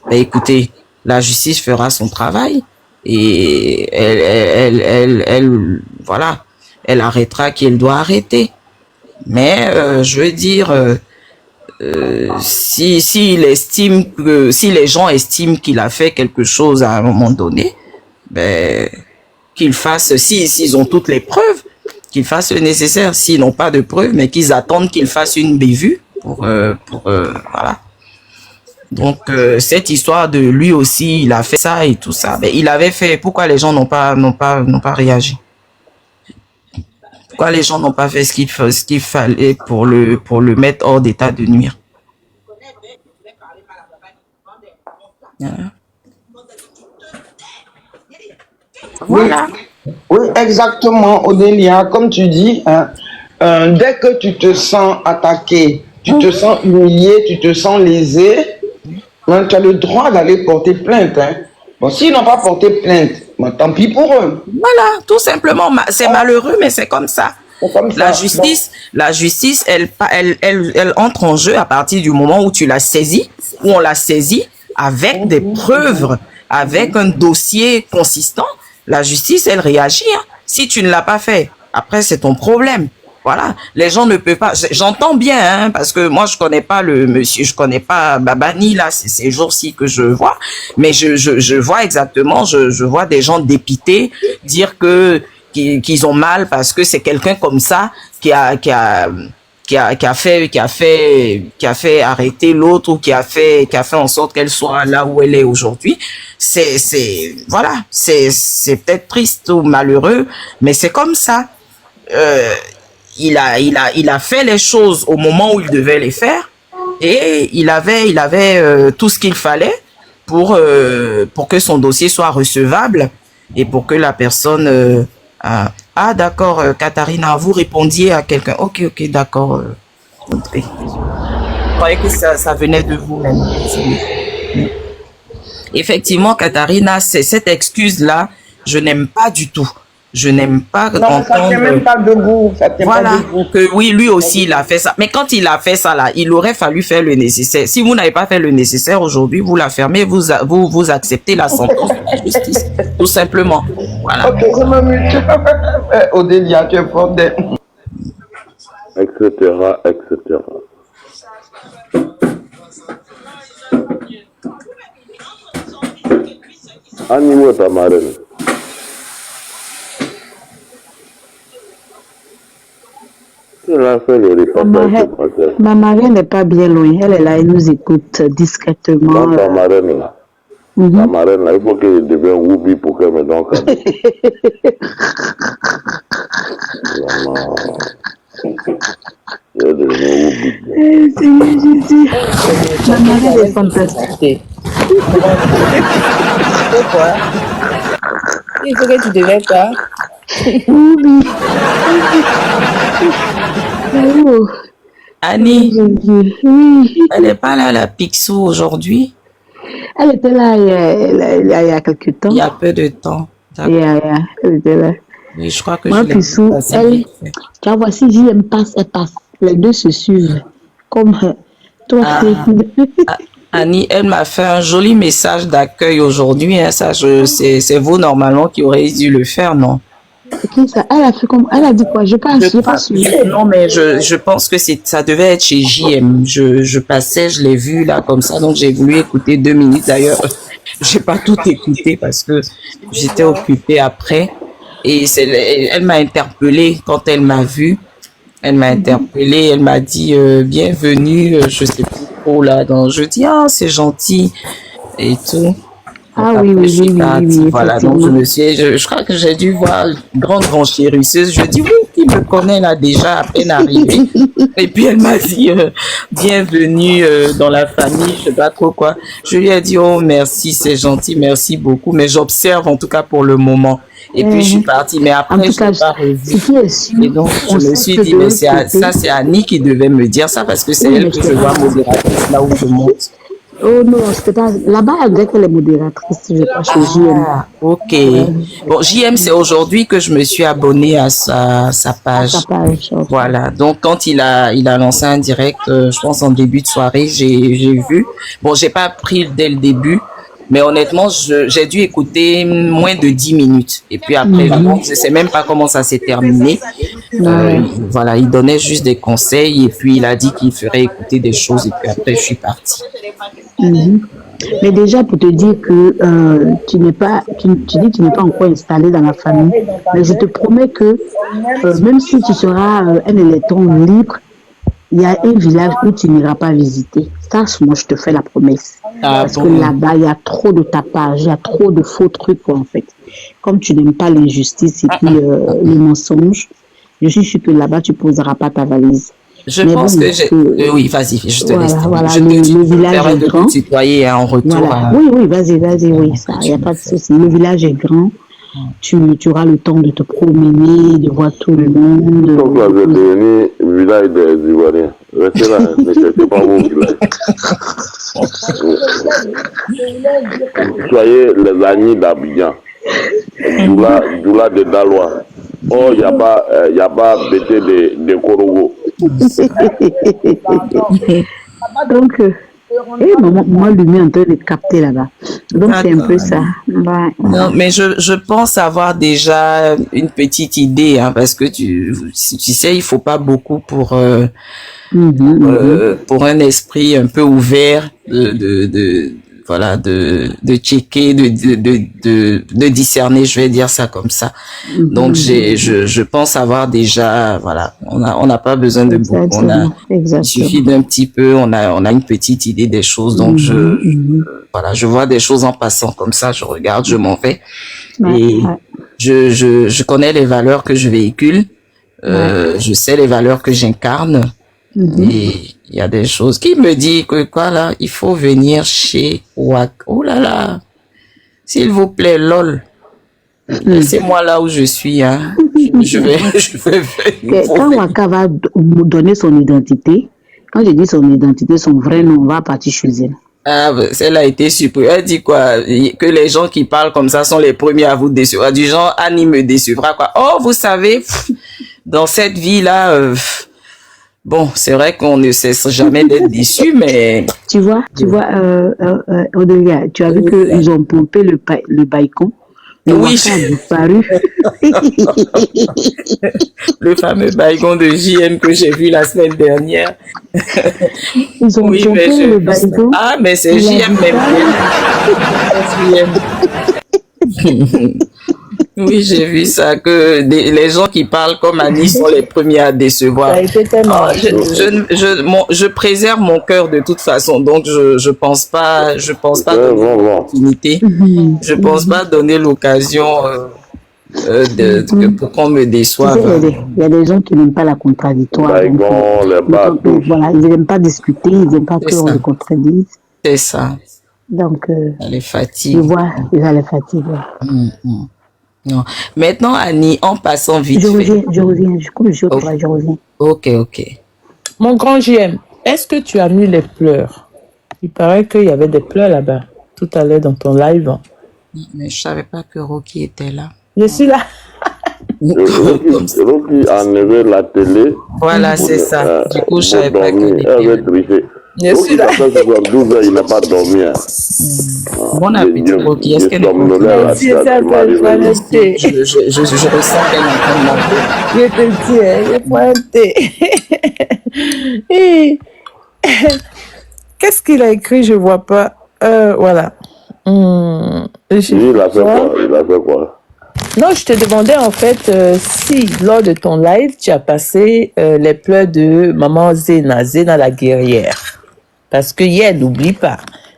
Ben, écoutez, la justice fera son travail et elle voilà, elle arrêtera qui elle doit arrêter. Mais je veux dire, si les gens estiment qu'il a fait quelque chose à un moment donné, ben qu'ils fassent, s'ils ont toutes les preuves, qu'ils fassent le nécessaire. S'ils n'ont pas de preuves, mais qu'ils attendent qu'il fasse une bévue pour voilà. Donc cette histoire de lui aussi, il a fait ça et tout ça, ben il avait fait. Pourquoi les gens n'ont pas réagi? Pourquoi les gens n'ont pas fait ce qu'il fallait pour le mettre hors d'état de nuire?
Voilà. Oui, exactement, Odélia. Comme tu dis, hein, dès que tu te sens attaqué, tu te sens humilié, tu te sens lésé, hein, tu as le droit d'aller porter plainte. Hein. Bon, s'ils n'ont pas porté plainte, bon, tant pis pour eux.
Voilà, tout simplement. C'est malheureux, mais c'est comme ça. La justice, elle entre en jeu à partir du moment où tu l'as saisie, où on l'a saisie avec des preuves, avec un dossier consistant. La justice, elle réagit. Hein. Si tu ne l'as pas fait, après, c'est ton problème. Voilà. Les gens ne peuvent pas. J'entends bien, hein, parce que moi, je connais pas le monsieur, je connais pas Babani, là, c'est ces jours-ci que je vois. Mais je vois exactement, je vois des gens dépités dire qu'ils ont mal parce que c'est quelqu'un comme ça qui a fait arrêter l'autre, ou qui a fait en sorte qu'elle soit là où elle est aujourd'hui. Voilà, c'est peut-être triste ou malheureux, mais c'est comme ça. Il a fait les choses au moment où il devait les faire, et il avait tout ce qu'il fallait pour que son dossier soit recevable et pour que la personne ah d'accord, Katharina, vous répondiez à quelqu'un. Ok, d'accord. Je croyais que ça venait de vous-même. Effectivement, Katharina, c'est cette excuse-là, je n'aime pas du tout. Je n'aime pas
entendre... ça tient même pas debout.
Voilà, que oui, lui aussi, il a fait ça. Mais quand il a fait ça, là, il aurait fallu faire le nécessaire. Si vous n'avez pas fait le nécessaire aujourd'hui, vous la fermez, vous acceptez la sentence de la justice. Tout simplement. Voilà.
Ok, je me mute. Odélia, tu es forte.
Etc., etc. Animo ta marraine. Elle a fait le reportage ce matin.
Ma marraine n'est pas bien loin. Elle est là, elle nous écoute discrètement.
Non, ta marraine là. Ta marraine là, il faut qu'elle devienne Woubi pour qu'elle me donne cadeau. Vraiment. Elle est devenue Woubi.
Seigneur Jésus. Ma marraine est fantastique.
Il faut que tu deviennes quoi?
Woubi. Oh.
Annie,
Oui.
elle n'est pas là à la Picsou aujourd'hui.
Elle était là il y a quelques temps.
Il y a peu de temps.
Elle était là.
Oui, je crois que
Moi,
je l'ai
Pissou,
passé
elle,
vite fait.
tu vois, voici, j'aime passe, elle passe. Les deux se suivent. Comme toi,
Annie, elle m'a fait un joli message d'accueil aujourd'hui. Hein. Ça, c'est vous normalement qui auriez dû le faire, non?
Qui ça? Elle a fait comme, elle a dit quoi? Je pas suivi.
Non, mais je pense que ça devait être chez JM. Je passais, je l'ai vu là comme ça, donc j'ai voulu écouter 2 minutes. D'ailleurs, j'ai pas tout écouté parce que j'étais occupée après. Et elle m'a interpellée quand elle m'a vue. Elle m'a interpellée, elle m'a dit bienvenue, je sais plus trop là. Donc je dis c'est gentil et tout.
Ah oui,
Voilà, donc je crois que j'ai dû voir grande chérisseuse. Je dis oui, qui me connaît là déjà à peine arrivée. Et puis elle m'a dit bienvenue dans la famille, je sais pas trop quoi. Je lui ai dit oh merci, c'est gentil, merci beaucoup. Mais j'observe en tout cas pour le moment. Et puis je suis partie, mais après je l'ai pas revu. Et donc je me suis dit mais c'est Annie qui devait me dire ça parce que c'est elle que je vois modératrice là où je monte.
Oh non, c'était pas. Là-bas, elle dirait qu'elle est modératrice, je crois, chez JM.
Ok. Bon, JM, c'est aujourd'hui que je me suis abonnée à sa page. Voilà. Donc, quand il a lancé un direct, je pense en début de soirée, j'ai vu. Bon, j'ai pas pris dès le début, mais honnêtement, j'ai dû écouter moins de 10 minutes. Et puis après, je sais même pas comment ça s'est terminé. Voilà, il donnait juste des conseils et puis il a dit qu'il ferait écouter des choses et puis après, je suis partie.
Mais déjà, pour te dire que tu dis que tu n'es pas encore installé dans la famille, mais je te promets que même si tu seras un électron libre, il y a un village où tu n'iras pas visiter. Ça, moi, je te fais la promesse. Parce que là-bas, il y a trop de tapage, il y a trop de faux trucs, en fait. Comme tu n'aimes pas l'injustice et puis les mensonges, je suis sûre que là-bas, tu ne poseras pas ta valise.
Je pense que j'ai... oui, vas-y, je te laisse.
Voilà, le village est grand.
Tutoyer en retour.
Voilà. Oui, vas-y, oui, ça, il n'y a pas de souci. Le village est grand. Tu auras le temps de te promener, de voir tout le monde.
Donc, vous avez devenu village des Ivoiriens. Restez là, ne cherchez pas vos villages. Soyez les amis d'Abidjan. Doula de Dalois. Oh, il n'y a pas bêté de Korogo.
Donc, moi, lui est en train de capter là-bas. Donc, c'est un peu ça.
Non, mais je pense avoir déjà une petite idée, hein, parce que tu sais, il faut pas beaucoup pour un esprit un peu ouvert voilà, de checker, de discerner, je vais dire ça comme ça. Donc, je pense avoir déjà, voilà, on n'a pas besoin de beaucoup, il suffit d'un petit peu, on a une petite idée des choses, donc voilà, je vois des choses en passant comme ça, je regarde, je m'en vais, et je connais les valeurs que je véhicule, je sais les valeurs que j'incarne, et il y a des choses qui me disent que quoi là, il faut venir chez Wak. Oh là là, s'il vous plaît, lol. Laissez-moi là où je suis, hein. Je vais venir.
Quand Waka va donner son identité, quand je dis son identité, son vrai nom, on va partir chez elle.
Ah, elle a été surprise. Elle dit quoi? Que les gens qui parlent comme ça sont les premiers à vous décevoir. Du genre, Annie me décevra, quoi. Oh, vous savez, dans cette vie-là, bon, c'est vrai qu'on ne cesse jamais d'être déçu, mais... Tu vois,
Odelia, tu as vu qu'ils ont pompé le baïkon.
Oui.
A disparu.
Le fameux baïkon de JM que j'ai vu la semaine dernière.
Ils ont pompé le baïkon.
Ah, mais c'est JM même. Oui, j'ai vu ça, que les gens qui parlent comme Annie sont les premiers à décevoir.
Ça a été tellement...
Je préserve mon cœur de toute façon, donc je pense pas donner l'opportunité. Je pense pas donner l'occasion pour qu'on me déçoive.
Il y a des gens qui n'aiment pas la contradictoire. Voilà, ils n'aiment pas discuter, ils n'aiment pas qu'on les contredise.
C'est ça.
Donc,
ça les fatigue.
Je vois, ça les fatigue.
Non. Maintenant, Annie, en passant vite
je reviens. Je reviens.
Ok.
Mon grand JM, est-ce que tu as mis les pleurs? Il paraît qu'il y avait des pleurs là-bas, tout à l'heure dans ton live.
Mais je savais pas que Rocky était là.
Je suis là.
Rocky a enlevé la télé.
Voilà, c'est ça. Du coup, je savais pas que
je suis là.
Il n'a pas dormi.
Bon appétit, Rocky. Est-ce qu'elle est je ressens qu'elle est en train de manger.
Je te dis, je prends un thé. Qu'est-ce qu'il a écrit? Je vois pas. Voilà.
Il a fait quoi?
Non, je te demandais en fait si lors de ton live, tu as passé les pleurs de maman Zena la guerrière. Parce que hier, n'oublie pas,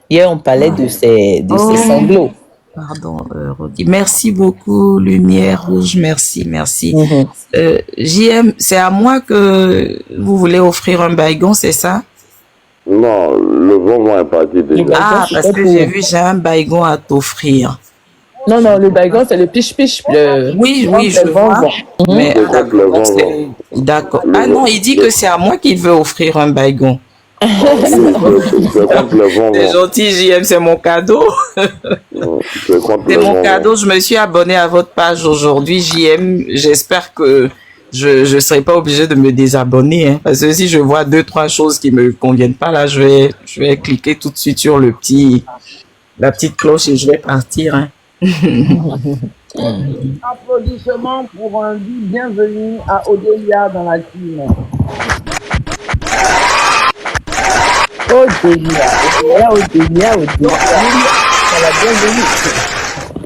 hier on parlait de ses sanglots.
Pardon, Rocky. Merci beaucoup, Lumière Rouge, merci. JM, c'est à moi que vous voulez offrir un baïgon, c'est ça?
Non, le bonbon est parti déjà.
Ah, parce que j'ai un baïgon à t'offrir.
Non, le baïgon, c'est le piche-piche.
Oui, je vois. Mais d'accord. Ah non, il dit que c'est à moi qu'il veut offrir un baïgon. C'est gentil, JM, c'est mon cadeau. C'est mon cadeau. Je me suis abonné à votre page aujourd'hui, JM. J'espère que je serai pas obligé de me désabonner, hein, parce que si je vois 2-3 choses qui me conviennent pas, là, je vais cliquer tout de suite sur la petite cloche et je vais partir, hein.
Applaudissements pour un bienvenue à Odélia dans la team.
Odélia.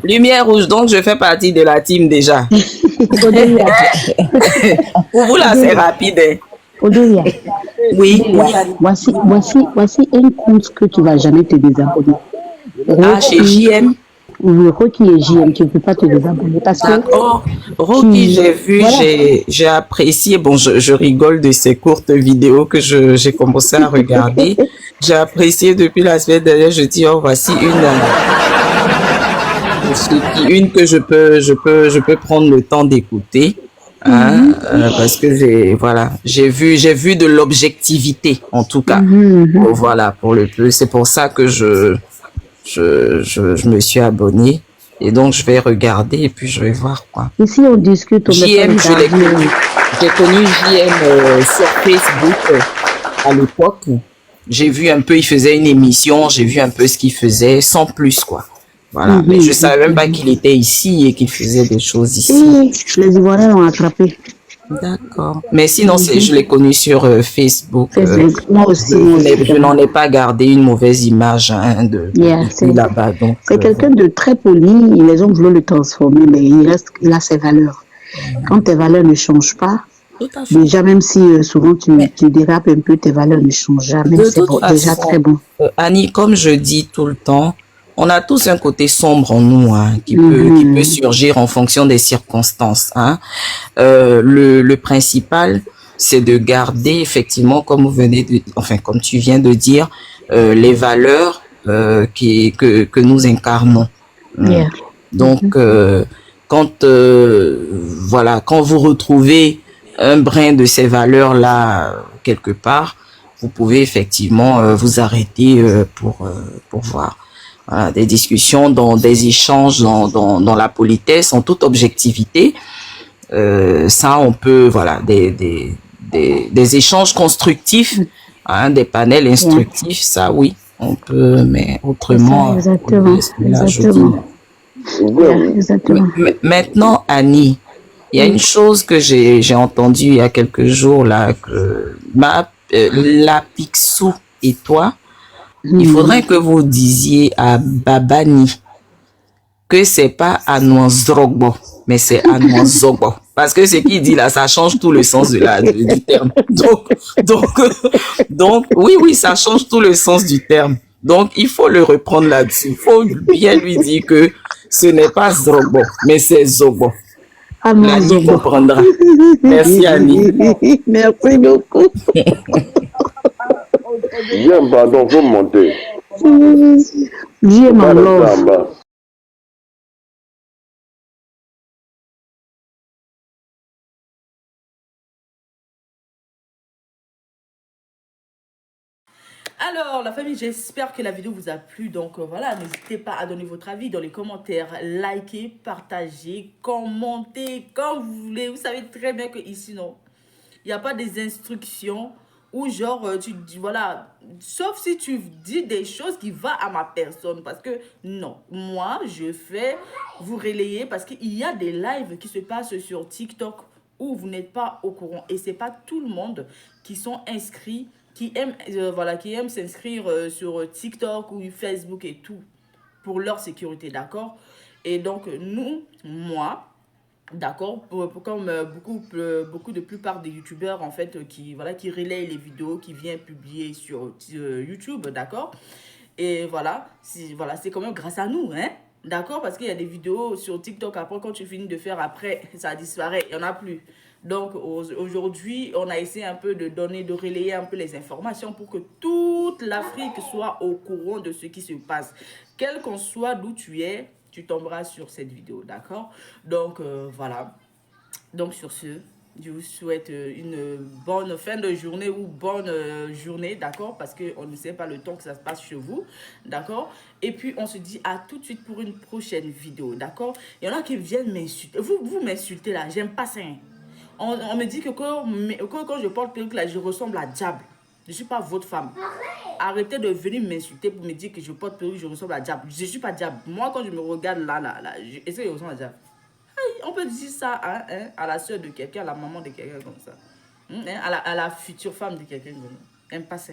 Lumière Rouge, donc je fais partie de la team déjà. Pour vous là, c'est rapide. Hein.
Odélia.
Oui.
Voici un compte que tu vas jamais te désabonner.
Chez JM.
Oui, Rocky et JM, tu ne peux pas te désabonner parce que...
D'accord. Rocky, j'ai vu, voilà. J'ai apprécié, bon, je rigole de ces courtes vidéos que j'ai commencé à regarder. J'ai apprécié depuis la semaine dernière, je dis, oh, voici une que je peux prendre le temps d'écouter. Hein, parce que j'ai vu de l'objectivité, en tout cas. Voilà, pour le peu. C'est pour ça que je me suis abonnée et donc je vais regarder et puis je vais voir quoi.
Ici on discute.
JM, j'ai connu JM sur Facebook à l'époque. J'ai vu un peu, il faisait une émission, j'ai vu un peu ce qu'il faisait, sans plus quoi. Voilà, mais je savais même pas qu'il était ici et qu'il faisait des choses ici.
Les Ivoiriens l'ont attrapé.
D'accord. Mais sinon, je l'ai connu sur Facebook.
Moi aussi.
Je n'en ai pas gardé une mauvaise image de là-bas.
C'est quelqu'un de très poli. Les gens voulaient le transformer, mais il a ses valeurs. Quand tes valeurs ne changent pas, déjà même si souvent tu dérapes un peu, tes valeurs ne changent jamais. C'est déjà très bon.
Annie, comme je dis tout le temps, on a tous un côté sombre en nous, hein, qui peut surgir en fonction des circonstances. Hein. Le principal, c'est de garder effectivement, comme tu viens de dire, les valeurs que nous incarnons. Donc, quand vous retrouvez un brin de ces valeurs-là quelque part, vous pouvez effectivement vous arrêter pour voir. Voilà, des discussions, des échanges dans la politesse, en toute objectivité. Ça, on peut, des échanges constructifs, hein, des panels instructifs, ça, oui, on peut, mais autrement.
Exactement.
Maintenant, Annie, il y a une chose que j'ai entendue il y a quelques jours, là, que la Picsou et toi, il faudrait que vous disiez à Babani que c'est pas Anouan Drogbo, mais c'est Anouan Zogbo. Parce que ce qu'il dit là, ça change tout le sens du terme. Donc, oui, ça change tout le sens du terme. Donc, il faut le reprendre là-dessus. Il faut bien lui dire que ce n'est pas Drogbo, mais c'est Zogbo. Là, il comprendra. Merci, Annie.
Merci beaucoup.
Bien, pardon, faut monter.
Dieu m'en love.
Alors, la famille, j'espère que la vidéo vous a plu. Donc, voilà, n'hésitez pas à donner votre avis dans les commentaires. Likez, partagez, commentez quand vous voulez. Vous savez très bien que ici, non, il n'y a pas des instructions ou genre, tu dis, voilà, sauf si tu dis des choses qui vont à ma personne. Parce que, non, moi, je fais vous relayer parce qu'il y a des lives qui se passent sur TikTok où vous n'êtes pas au courant. Et ce n'est pas tout le monde qui sont inscrits, qui aiment s'inscrire sur TikTok ou Facebook et tout pour leur sécurité, d'accord? Et donc, moi, d'accord, comme beaucoup de plupart des youtubeurs en fait qui relayent les vidéos, qui viennent publier sur YouTube, d'accord? Et voilà, c'est quand même grâce à nous, hein? D'accord, parce qu'il y a des vidéos sur TikTok, après quand tu finis de faire, après ça disparaît, il n'y en a plus. Donc aujourd'hui, on a essayé un peu de relayer un peu les informations pour que toute l'Afrique soit au courant de ce qui se passe. Quel qu'on soit d'où tu es, tu tomberas sur cette vidéo, d'accord? Donc voilà. Donc sur ce, je vous souhaite une bonne fin de journée ou bonne journée, d'accord? Parce qu'on ne sait pas le temps que ça se passe chez vous, d'accord? Et puis, on se dit à tout de suite pour une prochaine vidéo, d'accord? Il y en a qui viennent m'insulter. Vous m'insultez là, j'aime pas ça. Hein. On me dit que quand je porte perruque là, je ressemble à Diable. Je ne suis pas votre femme. Arrêtez de venir m'insulter pour me dire que je porte perruque, je ressemble à Diable. Je ne suis pas Diable. Moi, quand je me regarde là, est-ce que je ressemble à Diable? On peut dire ça hein, à la soeur de quelqu'un, à la maman de quelqu'un comme ça. À la future femme de quelqu'un comme ça. J'aime pas ça.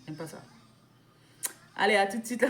J'aime pas ça. Allez, à tout de suite.